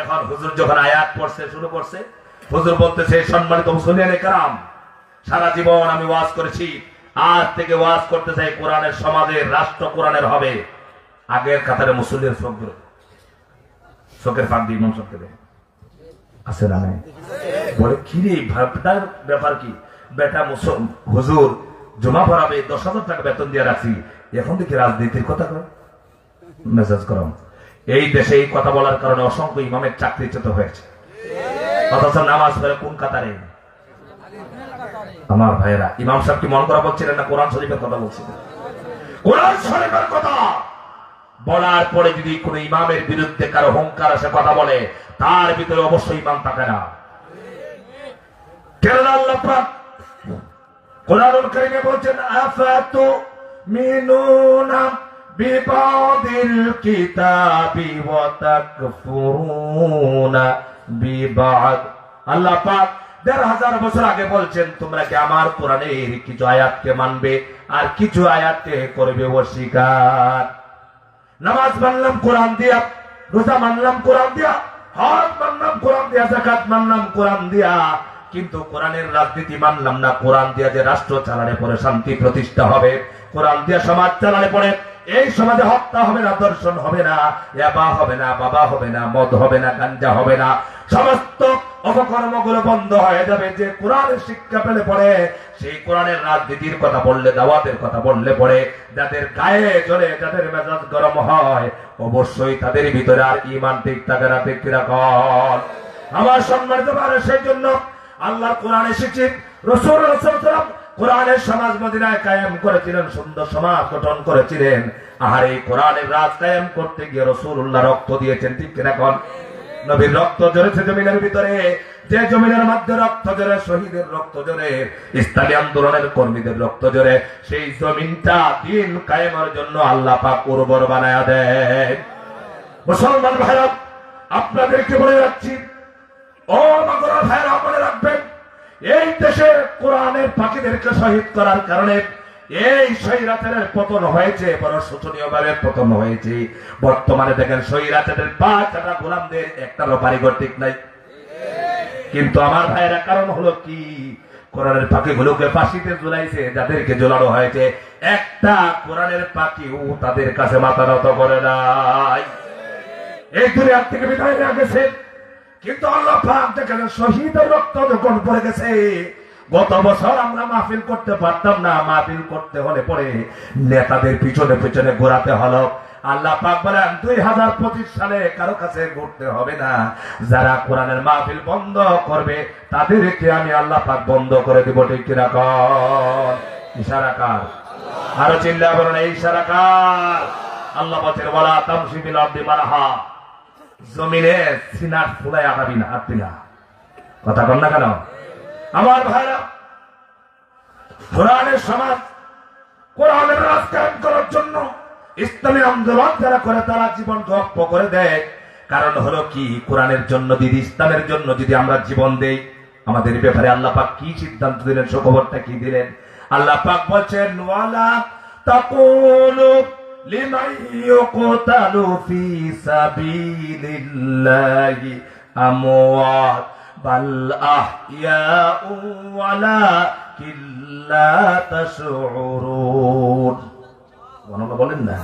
এখন হুজুর যখন আয়াত পড়ছে, শুরু করছে, হুজুর বলতেছে সম্মানিত মুসলিয়ানে কেরাম, সারা জীবন আমি ওয়াজ করেছি, আজ থেকে ওয়াজ করতে চাই কোরআনের সমাজের রাষ্ট্র কোরআনের হবে। আগের কাতারে মুসল্লির চোখের ফাঁক দিয়ে ইমাম সাহেবকে দেয় আছে না নাই? বলে কি রে ভাবটার ব্যাপার কি? বেটা হুজুর জমা পড়াবে 10,000 টাকা বেতন দিয়ে রাখছি, এখন থেকে রাজনীতির কথা কর মেসেজ করো। এই দেশে এই কথা বলার কারণে অসংখ্য ইমামের চাকরিচ্যুত হয়েছে, অথচ নামাজ পড়ে কোন কাতারে? আমার ভাইয়েরা, ইমাম সাহেব কি মন করা বলছিলেন না কোরআন শরীফের কথা বলছিলেন? কোরআন শরীফের কথা বলার পরে যদি কোন ইমামের বিরুদ্ধে কারো হুঙ্কার আসে কথা বলে, তার ভিতরে অবশ্যই ইমান থাকে না। কেন আল্লাহ পাক কোরআনুল কারীমে বলছেন আফাতু মিনুনা বিবাদিল কিতাবি ওয়া তাকফুরুনা বিবাদ। আল্লাহ পাক ১,৫০০ বছর আগে বলছেন তোমরা কি আমার কোরআনের কিছু আয়াতকে মানবে আর কিছু আয়াতকে করবে অস্বীকার। নামাজ মানলাম কোরআন দিয়া, রোজা মানলাম কোরআন দিয়া, হজ মানলাম কোরআন দিয়া, যাকাত মানলাম কোরআন দিয়া, কিন্তু কোরআনের রাজনীতি মানলাম না। কোরআন দিয়া যে রাষ্ট্র চালালে পরে শান্তি প্রতিষ্ঠা হবে, কোরআন দিয়া সমাজ চালালে পরে এই সমাজে হত্যা হবে না, দর্শন হবে না, ইয়াবা হবে না, বাবা হবে না, মদ হবে না, গাঞ্জা হবে না, সমস্ত অপকর্মগুলো বন্ধ হয়ে যাবে। যে কোরআনের শিক্ষা পেলে পরে সেই কোরআনের রাজনীতির কথা বললে, দাওয়াতের কথা বললে পরে যাদের গায়ে জ্বলে, যাদের মেজাজ গরম হয়, অবশ্যই তাদের ভিতরে আর ঈমান ঠিক থাকে না। ঠিক কিরকম? আমার সম্মানিত ভাই, সেই জন্য আল্লাহর কোরআন এসেছে, রাসূলুল্লাহ সাল্লাল্লাহু আলাইহি ওয়াসাল্লাম কোরআনের সমাজ মদিনায় কায়েম করেছিলেন, সুন্দর সমাজ গঠন করেছিলেন। আর এই কোরআনের রাজ কায়েম করতে গিয়ে রাসূলুল্লাহ রক্ত দিয়েছেন। ঠিক কিনা কোন? নবীর রক্ত ঝরেছে জমিনের ভিতরে, যে জমিনের মধ্যে রক্ত ঝরে, শহীদের রক্ত ঝরে, ইসলামী আন্দোলনের কর্মীদের রক্ত ঝরে, সেই জমিনটা দিন কায়েমের জন্য আল্লাহ পাক উর্বর বানায়া দেন। মুসলমান ভাইরা, আপনাদেরকে বলে যাচ্ছি, ও মাগরা ভাইরা, মনে রাখবেন, এই দেশে কোরআনের পাখিদেরকে শহীদ করার কারণে এই স্বৈরাচারের পতন হয়েছে, বড় শোচনীয় ভাবে পতন হয়েছে। বর্তমানে দেখেন স্বৈরাচারের ৫টা গোলামদের একটারও বাড়িঘর ঠিক নাই। কিন্তু আমার ভাইয়েরা, কারণ হলো কি? কোরআনের পাখিগুলোকে ফাঁসিতে ঝুলাইছে, যাদেরকে ঝুলানো হয়েছে, একটা কোরআনের পাখিও তাদের কাছে মাথা নত করে নাই। এই দুনিয়ার থেকে বিদায় নিয়ে গেছে। কিন্তু আল্লাহ পাক দেখেন, শহীদের রক্ত যখন পড়ে গেছে, গত বছর আমরা মাহফিল করতে পারতাম না, মাহফিল করতে হলে পরে নেতাদের পিছনে পিছনে ঘোরাতে হলো। আল্লাহ পাক বলেন 2025 সালে কারো কাছে ঘুরতে হবে না, যারা কোরআনের মাহফিল বন্ধ করবে তাদেরকে আমি আল্লাহ পাক বন্ধ করে দিব। ঠিক কিনা কর? ইশারা কার? আরো চিল্লা বলেন, এই ইশারা কার? আল্লাহ বলেন ওয়ালা তামশি বিল আরদি মারহা, জমিনে সিনার ফুলাই আটাবি না, হাঁটবি না। কথা কন না কেন? আমার ভাইরা, কোরআনের সমাজ, কোরআনের রাজ কায়েম করার জন্য ইসলামী আন্দোলন যারা করে, তারা জীবন গপ্প করে দেয়। কারণ হলো কি? কোরআনের জন্য যদি, ইসলামের জন্য যদি আমরা জীবন দেই, আমাদের ব্যাপারে আল্লাহ পাক কি সিদ্ধান্ত দিলেন, সুখবরটা কি দিলেন? আল্লাহ পাক বলছেন ওয়ালা তাকুলু লিমান ইউকতালু ফি সাবিলিল্লাহি আমওয়াত বাল আহইয়াউ ওয়ালাকিন লা তাশউরুন। বর্ণনা বলেন না?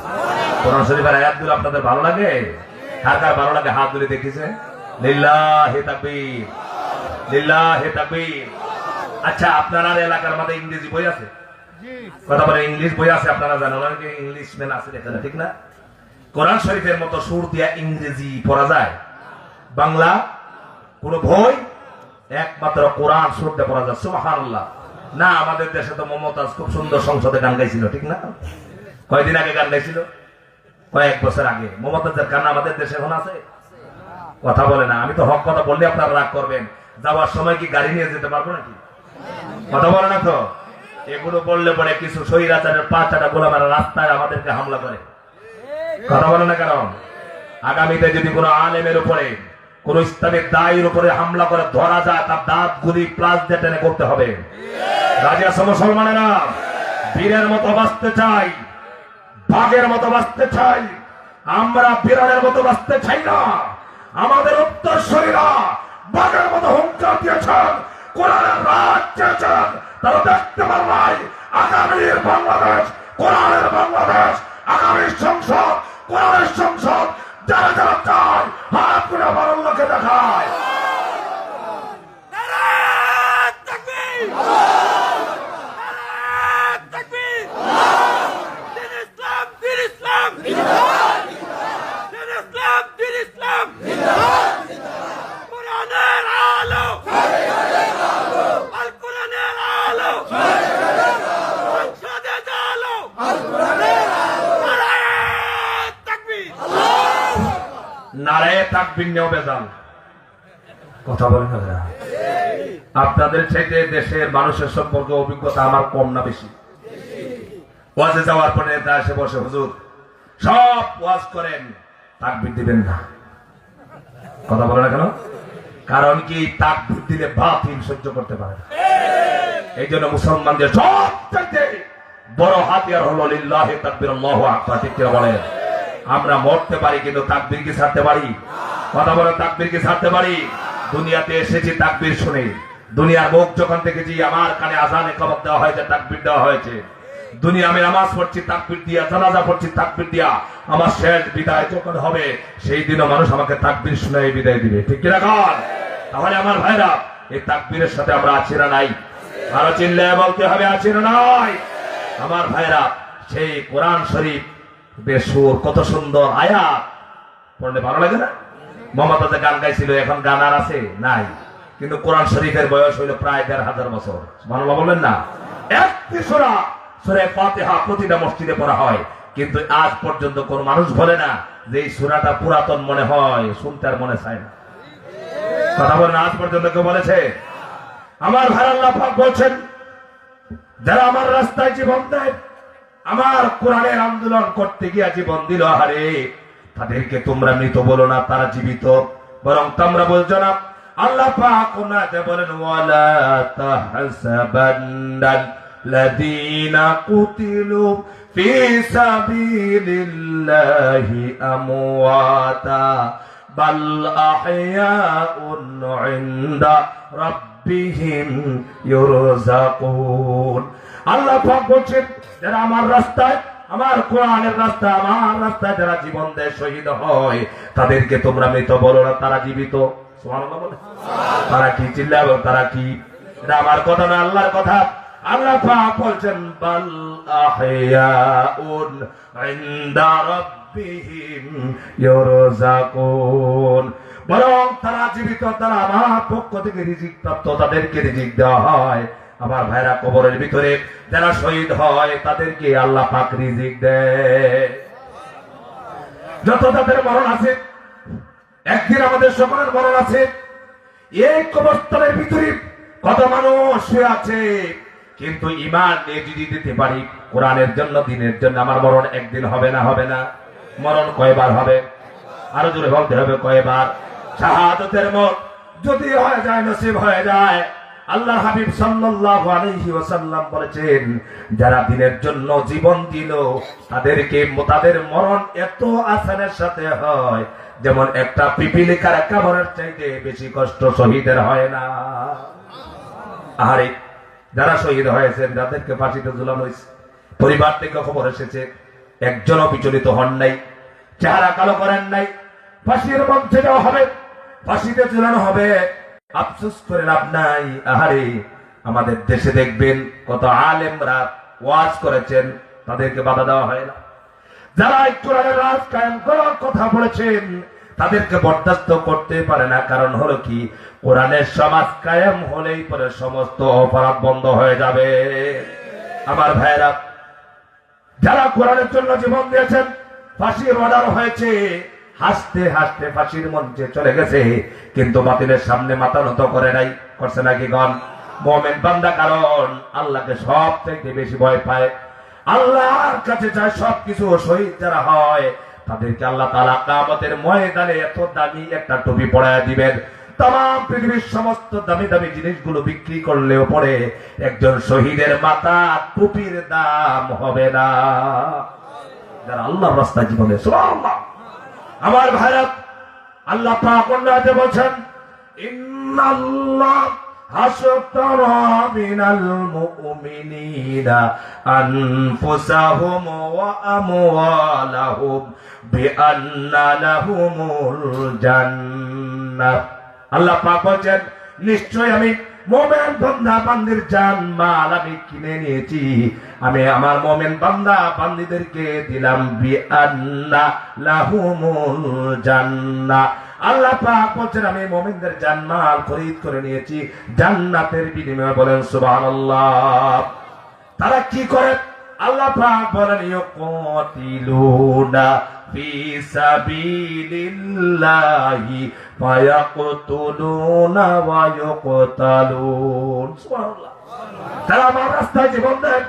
কোরআন শরীফের আয়াতগুলো আপনাদের ভালো লাগে? কার কার ভালো লাগে হাত তুলে দেখিছে? লিল্লাহি তাকবীর, লিল্লাহি তাকবীর। আচ্ছা, আপনার এলাকার মধ্যে ইংরেজি বই আছে? কথা বলে, ইংলিশ বই আছে, আপনারা জানেন অনেকে ইংলিশ ম্যান আছে এখানে, ঠিক না? কোরআন শরীফের মতো সুর দিয়া ইংরেজি পড়া যায়? বাংলা কোন বই? একমাত্র কোরআন সুর দিয়ে পড়া যায়। সুবহানাল্লাহ। না, আমাদের দেশে তো মমতাজ খুব সুন্দর সংসদে গান গাইছিল, ঠিক না? কয়দিন আগে গান গাইছিল? কয়েক বছর আগে। মমতাজের গান আমাদের দেশে এখন আছে? কথা বলে না। আমি তো হক কথা বললে আপনারা রাগ করবেন। যাওয়ার সময় কি গাড়ি নিয়ে যেতে পারবো নাকি? কথা বলে না তো? এগুলো বললে পরে কিছু স্বৈরাচারের ৫টা গোলামেরা রাস্তায় আমাদেরকে হামলা করে। কথা বলে না কেন? আগামীতে যদি কোনো আলেমের উপরে, কোন ইসলামের দায়ের উপরে হামলা করে ধরা যায়, তার দাঁত গুলি প্লাস দিয়ে টেনে করতে হবে। রাজি আছে মুসলমানেরা? বীরের মতো বাঁচতে চাই, বাঘের মতো বাঁচতে চাই, আমরা বিড়ালের মতো বাঁচতে চাই না। আমাদের উত্তরসূরিরা বাঘের মতো হুঙ্কার দিয়েছেন, কোরআনের রাজ চেয়েছেন, তারা দেখতে পারে নাই আগামীর বাংলাদেশ কোরআনের বাংলাদেশ, আগামীর সংসদ কোরআনের সংসদ। যারা যারা চায় হাত করে আমার আল্লাহকে দেখায়। নারায়ে তাকবীর, নারায়ে তাকবীর। দিন ইসলাম, দিন ইসলাম, দিন ইসলাম, দিন ইসলাম। কোরআনের আলো, আল কোরআনের আলো, সংসদের আলো, নারায়ে তাকবীর। নারায়ে তাকবীর নেও বেজাল কথা বলেন না ভাইরা। আপনাদের চাইতে দেশের মানুষের সম্পর্কে অভিজ্ঞতা আমার কম না বেশি? ওয়াজে যাওয়ার পরে নেতা এসে বসে, হুজুর সব ওয়াজ করেন, তাকবীর দিবেন না। কথা বলে না কেন? কারণ কি তাকবীর দিলে বাতিল সহ্য করতে পারে না। এই জন্য মুসলমানদের সবচাইতে বড় হাতিয়ার হলো লিল্লাহি তাকবীর, আল্লাহু আকবার। ঠিক করে বলেন। আমরা মরতে পারি কিন্তু তাকবীর কি ছাড়তে পারি? কথা বলে, তাকবীর কি ছাড়তে পারি? দুনিয়াতে এসেছি তাকবীর শুনে, দুনিয়ার মুখ যখন দেখেছি আমার কানে আজানে খবর দেওয়া হয়েছে, তাকবীর দেওয়া হয়েছে। দুনিয়া আমি নামাজ পড়ছি তাকবীর দিয়া, জানাজা পড়ছি তাকবীর দিয়া। আমার শেষ বিদায় যখন হবে সেই দিনও মানুষ আমাকে তাকবীর শুনে বিদায় দিবে। ঠিক কিনা কন? তাহলে আমার ভাইরা, এই তাকবীরের সাথে আমরা আছি না নাই? আরো চিনলে বলতে হবে আছি না নাই? আমার ভাইরা, সেই কোরআন শরীফ বেসুর কত সুন্দর আয়াত পড়লে ভালো লাগে না? মমতাজে গান গাইছিল, এখন গান আর আছে নাই, কিন্তু কোরআন শরীফের বয়স হইল প্রায় ১৫০০ বছর। ভালো বললেন না? একটি সূরা সূরা ফাতিহা প্রতিটা মসজিদে পড়া হয়, কিন্তু আজ পর্যন্ত কোন মানুষ বলে না যে এই সূরাটা পুরাতন মনে হয়, শুনতে আর মনে চায় না। কথা বলেন, আজ পর্যন্ত কেউ বলেছে? আমার ভাই আল্লাহ পাক বলছেন, যারা আমার রাস্তায় জীবন দেয়, আমার কোরআনের আন্দোলন করতে গিয়ে জীবন দিল, আরে তাদেরকে তোমরা মৃত বলো না, তারা জীবিত, বরং তোমরা বলছো না। আল্লাহ পাক ওনাতে বলেন, ওয়ালা তাহসাবান্নাল লাযীনা কুতিলু ফি সাবিলিল্লাহি আমওয়াতা বাল আহইয়াউন ইনদা রাব্বিহিম ইউরযাকুন। আল্লাহ পাক বলেন, যারা আমার রাস্তায়, আমার কোরআনের রাস্তা, আমার রাস্তায় যারা জীবন দেয়, শহীদ হয়, তাদেরকে তোমরা মৃত বলো না, তারা জীবিত। সুবহানাল্লাহ বলে। তারা কি চিল্লাবে? তারা কি? এটা আমার কথা না, আল্লাহর কথা। আল্লাহ পাক বলছেন, বাল আহইয়াউন ইনদা রাব্বিহিম ইউরযাকুন, বরং তারা জীবিত, তারা আমার পক্ষ থেকে রিজিক প্রাপ্ত, তাদেরকে রিজিক দেওয়া হয়। আমার ভাইরা, কবরের ভিতরে যারা শহীদ হয় তাদেরকে আল্লাহ পাক রিজিক দেয়। যত তাদের মরণ আছে, একদিন আমাদের সকলের মরণ আছে। এই কবরস্থানের ভিতরে কত মানুষ শুয়ে আছে, কিন্তু ঈমান নিয়ে যদি দিতে পারি কোরআনের জন্য, দিনের জন্য, আমার মরণ একদিন হবে না? হবে না? মরণ কয়বার হবে? আরো জোরে বলতে হবে, কয়বার? শাহাদাতের মত যদি হয়ে যায়, নসিব হয়ে যায়, আল্লাহর হাবিব সাল্লাল্লাহু আলাইহি ওয়াসাল্লাম বলেছেন, যারা দিনের জন্য জীবন দিল তাদেরকে, তাদের মরণ এত আসানের সাথে হয় যেমন একটা পিপিলিকার কামড়ের চাইতে বেশি কষ্ট শহীদের হয় না। আরে যারা শহীদ হয়েছেন, যাদেরকে ফাঁসিতে ঝুলানো হয়েছে, পরিবার থেকে খবর এসেছে, একজনও বিচলিত হন নাই, চেহারা কালো করেন নাই। ফাঁসির মঞ্চে যাওয়া হবে, ফাঁসিতে ঝুলানো হবে, আফসোস করে লাভ নাই। আহারে আমাদের দেশে দেখবেন কত আলেমরা ওয়াজ করেছেন, তাদেরকে বাধা দেওয়া হয় না। যারা কোরআনের রাজ কায়েম করার কথা বলেছেন, তাদেরকে বরদাস্ত করতে পারে না। কারণ হলো কি, কোরআনের সমাজ কায়েম হলেই পরে সমস্ত অপরাধ বন্ধ হয়ে যাবে। আমার ভাইরা, যারা কোরআনের জন্য জীবন দিয়েছেন, ফাঁসির অর্ডার হয়েছে, হাসতে হাসতে ফাঁসির মঞ্চে চলে গেছে, কিন্তু বাতিলের সামনে মাথা নত করে নাই। করছে নাকি গণ? মুমিন বান্দা কারণ আল্লাহকে সব থেকে বেশি ভয় পায়, আল্লাহর কাছে যায় সবকিছু। শহীদ যারা হয় তাদেরকে আল্লাহ তাআলা কিয়ামতের ময়দানে এত দামি একটা টুপি পরায় দিবেন, তাম পৃথিবীর সমস্ত দামি দামি জিনিসগুলো বিক্রি করলেও পরে একজন শহীদের মাথা টুপির দাম হবে না। যারা আল্লাহর রাস্তায় জীবনে, সুবহানাল্লাহ। আমার ভাইরা, আল্লাহ পাক অন্যতে বলেন, ইন্নাল্লাহ হাশতারা মিনাল মুমিনিনা আনফুসাহুম ওয়া আমওয়ালাহুম বিআন্না লাহুমুল জান্নাহ। আল্লাহ পাক বলেন, নিশ্চয় আমি মোমেন বান্দা বান্দির জান মাল আমি কিনে নিয়েছি, আমি আমার মোমেন বান্দা বান্দিদেরকে দিলাম বিআন্না লাহুমুল জান্নাহ। আল্লাহ পাক বলেন, আমি মোমেনদের জান মাল খরিদ করে নিয়েছি জান্নাতের বিনিময়ে। বলেন সুবহানাল্লাহ। তারা কি করে? আল্লাহ পাক বলেন, ইউকাতিলুনা ফি সাবিলিল্লাহি ফায়াকতুলুনা ওয়া ইউকতালুন। সুবহানাল্লাহ। তারা আমার রাস্তায় জীবন দেয়,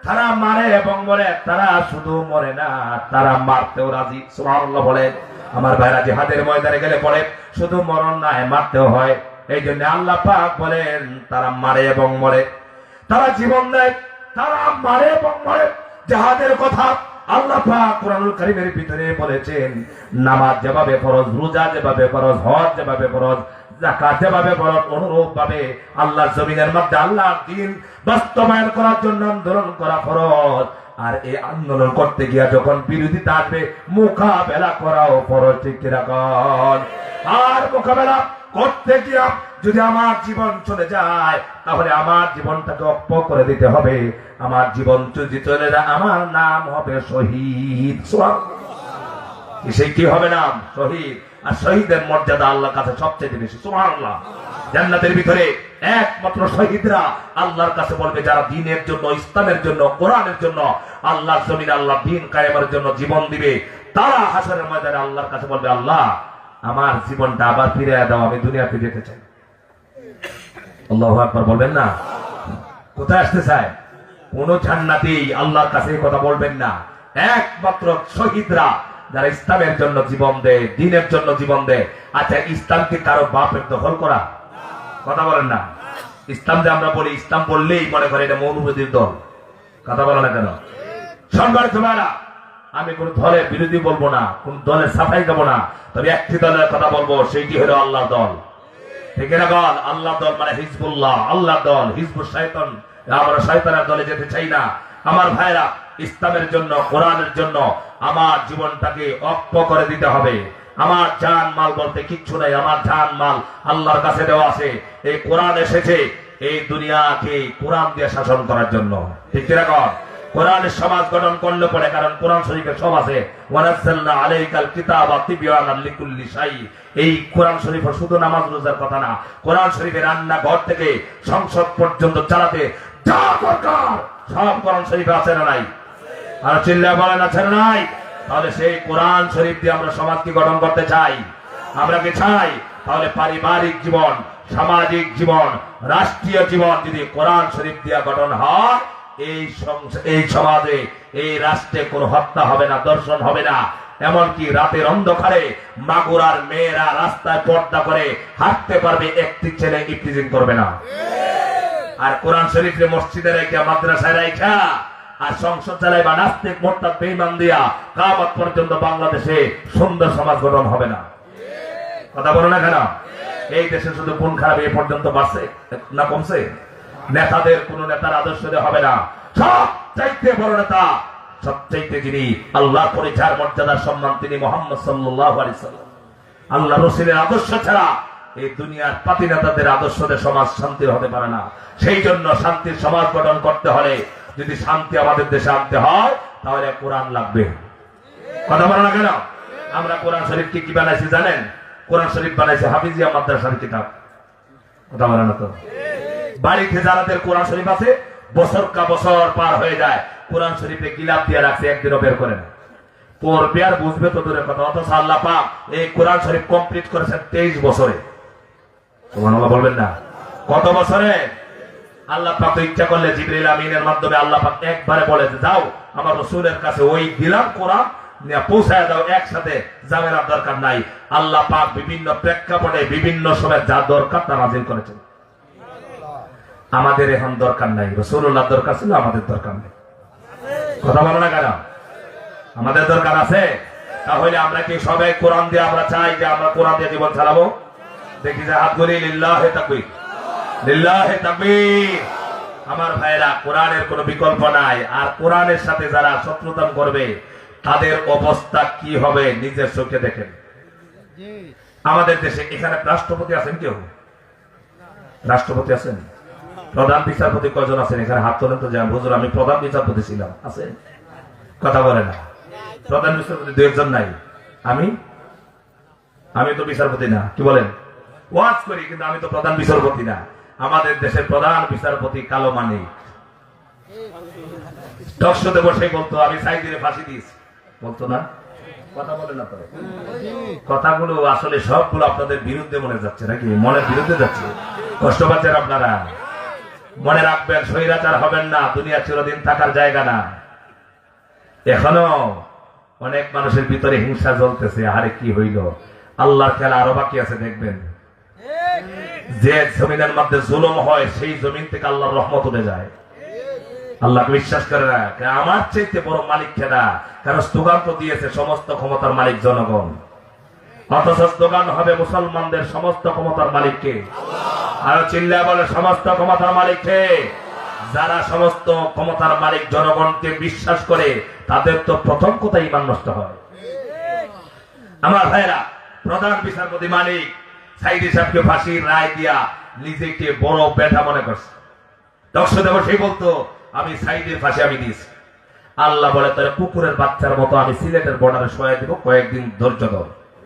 তারা মারে এবং মরে। তারা শুধু মরে না, তারা মারতেও রাজি। সুবহানাল্লাহ বলে। আমার ভাইরা জিহাদের ময়দানে গেলে পরে শুধু মরণ নয়, মারতেও হয়। এই জন্য আল্লাহ পাক বলেন, তারা মারে এবং মরে, তারা জীবন দেয়, তারা মারে এবং মরে। জিহাদের কথা আল্লাহ পাক কুরআনুল কারীমের ভিতরে বলেছেন, নামাজ যেভাবে ফরজ, রোজা যেভাবে ফরজ, হজ যেভাবে ফরজ, যাকাত যেভাবে ফরজ, অনুরূপ ভাবে আল্লাহর জমিনের মধ্যে আল্লাহর দ্বীন বাস্তবায়ন করার জন্য আন্দোলন করা ফরজ। আর এই আন্দোলন করতে গিয়া যখন বিরোধিতা আসবে, মোকাবেলা করাও ফরজ। ঠিক কি রাখুন? আর মোকাবেলা করতে গিয়া যদি আমার জীবন চলে যায়, তাহলে আমার জীবনটাকে অক্ষ করে দিতে হবে। আমার জীবন যদি চলে যায়, আমার নাম হবে শহীদ। সে কি হবে নাম? শহীদ। আর শহীদের মর্যাদা আল্লাহর কাছে সবচেয়ে বেশি। সুবহানাল্লাহ। জান্নাতের ভিতরে একমাত্র শহীদরা আল্লাহর কাছে বলবে, যারা দ্বীনের জন্য, ইসলামের জন্য, কোরআনের জন্য, আল্লাহর জমিনে আল্লাহ দ্বীন কায়েমের জন্য জীবন দিবে। তারা হাসরের ময়দানে আল্লাহর কাছে বলবে, আল্লাহ আমার জীবনটা আবার ফিরে দাও, আমি দুনিয়াতে যেতে চাই। আল্লাহু আকবার বলবেন না? কোথায় আসতে চায়? কোন জান্নাতি আল্লাহর কাছে কথা বলবেন না। একমাত্র শহীদরা, যারা ইসলামের জন্য জীবন দেয়, দ্বীনের জন্য জীবন দেয়। আচ্ছা, ইসলামকে কারো বাপের দখল করা? কথা বলেন না। ইসলাম যে আমরা বলি, ইসলাম বললেই মনে করে এটা মৌলবাদীর দল। কথা বলে না কেন? সম্মানিত ভাইরা, আমি কোন দলের বিরোধী বলবো না, কোন দলের সাফাই দেবো না, তবে একটি দলের কথা বলবো, সেইটি হলো আল্লাহ দল। ঠিক না বল? আল্লাহ দল মানে হিজবুল্লাহ, আল্লাহ দল। হিজবুল শয়তান, আমরা শয়তানের দলে যেতে চাই না। আমার ভাইরা, ইসলামের জন্য, কোরআনের জন্য আমার জীবনটাকে অক্ষ করে দিতে হবে। আমার জান মাল বলতে কিচ্ছু নাই, আমার জান মাল আল্লাহর কাছে দেওয়া আছে। এই কোরআন এসেছে এই দুনিয়াকে কোরআন দিয়ে শাসন করার জন্য। ঠিক কিরকম? কোরআনের সমাজ গঠন করলে পরে, কারণ কোরআন শরীফের সব আছে। ওয়ানাজ্জালনা আলাইকাল কিতাবা তিবয়ানাল লিকুল্লি শাই। এই কোরআন শরীফের শুধু নামাজ রোজার কথা না, কোরআন শরীফের রান্না ঘর থেকে সংসদ পর্যন্ত চালাতে যা দরকার সব কোরআন শরীফে আছে না নাই? আর চিল্লা বলেন আছে না নাই? তাহলে সেই কোরআন শরীফ দিয়ে আমরা সমাজকে গঠন করতে চাই। আমরা কি চাই? তাহলে পারিবারিক জীবন, সামাজিক জীবন, রাষ্ট্রীয় জীবন যদি কোরআন শরীফ দিয়ে গঠন হয়, এই সমাজে, এই রাষ্ট্রে কোনো হত্যা হবে না, দর্শন হবে না। এমনকি রাতের অন্ধকারে মাগুরার মেয়েরা রাস্তায় পর্দা করে হাঁটতে পারবে, একটি ছেলে ইফতিজিং করবে না। আর কোরআন শরীফে মসজিদে রেখা, মাদ্রাসায় রেখা আর সংসদ চালাই বা নাস্তিক মোরতাদ বেঈমান দিয়া কিয়ামত পর্যন্ত বাংলাদেশে সুন্দর সমাজ গঠন হবে না। কথা বলো না কেন? এই দেশে শুধু কোন খারাপ এ পর্যন্ত বাড়ছে না কমছে? নেতাদের কোন নেতার আদর্শ হবে না। সবচাইতে বড় নেতা, সবচাইতে যিনি আল্লাহর পরে যার মর্যাদা সম্মান, তিনি মুহাম্মদ সাল্লাল্লাহু আলাইহি সাল্লাম। আল্লাহ রাসূলের আদর্শ ছাড়া এই দুনিয়ার পাতি নেতাদের আদর্শে সমাজ শান্তি হতে পারে না। সেই জন্য শান্তির সমাজ গঠন করতে হলে, যদি শান্তি আমাদের দেশে আনতে হয়, তাহলে কোরআন লাগবে। কথা বলো না কেন? আমরা কোরআন শরীফ কি বানাইছি জানেন? কোরআন শরীফ বানাইছে হাফিজিয়া মাদ্রাসার কিতাব। কথা বলে না তো? বাড়িতে যারাদের কোরআন শরীফ আছে, বছর কা বছর পার হয়ে যায়, কোরআন শরীফে গিলাপ দিয়ে রাখছে, একদিনও বের করে না। পড়বে আর বুঝবে তো দূরের কথা। অথচ আল্লাহ পাক এই কোরআন শরীফ কমপ্লিট করেছেন 23 বছরে। সুবহানাল্লাহ বলবেন না? কত বছরে? আল্লাহ পাক ইচ্ছা করলে জিবরিল আমিনের মাধ্যমে আল্লাহ পাক একবারে বলে যে, যাও আমার রাসূলের কাছে ওই দিলাম কোরআন নিয়ে পৌঁছায় দাও, একসাথে ঝামেলার দরকার নাই। আল্লাহ পাক বিভিন্ন প্রেক্ষাপটে বিভিন্ন সময় যা দরকার তা নাযিল করেছেন। আমাদের এখন দরকার নাই, রাসূলুল্লাহ দরকার ছিল, আমাদের দরকার নেই। কথা বলো না কেন? আমাদের দরকার আছে। তাহলে আমরা কি সবাই কোরআন দিয়ে আমরা চাই যে আমরা কোরআন দিয়ে জীবন চালাবো? দেখি যে হাত ধরে লিল্লাহে তাকবীর, লিল্লাহি তাকবীর। আমার ভাইরা, কোরআনের কোনো বিকল্প নাই। আর কোরআনের সাথে যারা শত্রুতা করবে তাদের অবস্থা কি হবে নিজের চোখে দেখেন। আমাদের দেশে এখানে রাষ্ট্রপতি আছেন কেউ? রাষ্ট্রপতি আছেন? প্রধান বিচারপতি কয়জন আছেন এখানে? হাত তোলেন তো। যান হুজুর, আমি প্রধান বিচারপতি ছিলাম। আছে? কথা বলে না। প্রধান বিচারপতি দু একজন নাই। আমি তো বিচারপতি না। কি বলেন? ওয়াজ করি কিন্তু আমি তো প্রধান বিচারপতি না। আমাদের দেশের প্রধান বিচারপতি কালো মানিক টকশোতে বসে বলতো আমি সাইদিরে ফাঁসি দিয়েছি, বলতো না? কথা বলে না তো। কথাগুলো আসলে সবগুলো আপনাদের বিরুদ্ধে মনে যাচ্ছে নাকি? মনের বিরুদ্ধে যাচ্ছে। কষ্ট পাচ্ছেন আপনারা। মনে রাখবেন, স্বৈরাচার হবেন না। দুনিয়া চিরদিন থাকার জায়গা না। এখনো অনেক মানুষের ভিতরে হিংসা জ্বলতেছে। আরে কি হইল? আল্লাহর খেলা আরো বাকি আছে, দেখবেন। যে জমিনের মধ্যে জুলুম হয় সেই জমিন থেকে আল্লাহর রহমত উঠে যায়। আল্লাহকে বিশ্বাস করে না। আমার চাইতে বড় মালিক খেলা। কারণ স্লোগান তো দিয়েছে সমস্ত ক্ষমতার মালিক জনগণ, অথচ স্লোগান হবে মুসলমানদের সমস্ত ক্ষমতার মালিককে। আরো চিল্লা বলে সমস্ত ক্ষমতার মালিককে। যারা সমস্ত ক্ষমতার মালিক জনগণকে বিশ্বাস করে তাদের তো প্রথম কথা ঈমান নষ্ট হয়। আমার ভাইরা, প্রধান বিচারপতি মালিক সাইদি সাহেবকে ফাঁসির রায় দিয়া নিজেকে বড় বেটা মনে করছে। দর্শক সেই বলতো আমি সাইদের ফাঁসি আমি দিয়েছি। আল্লাহ বলে তাহলে কুকুরের বাচ্চার মতো আমি সিলেটের বর্ডারে সহায় দিব, কয়েকদিন ধৈর্য ধর।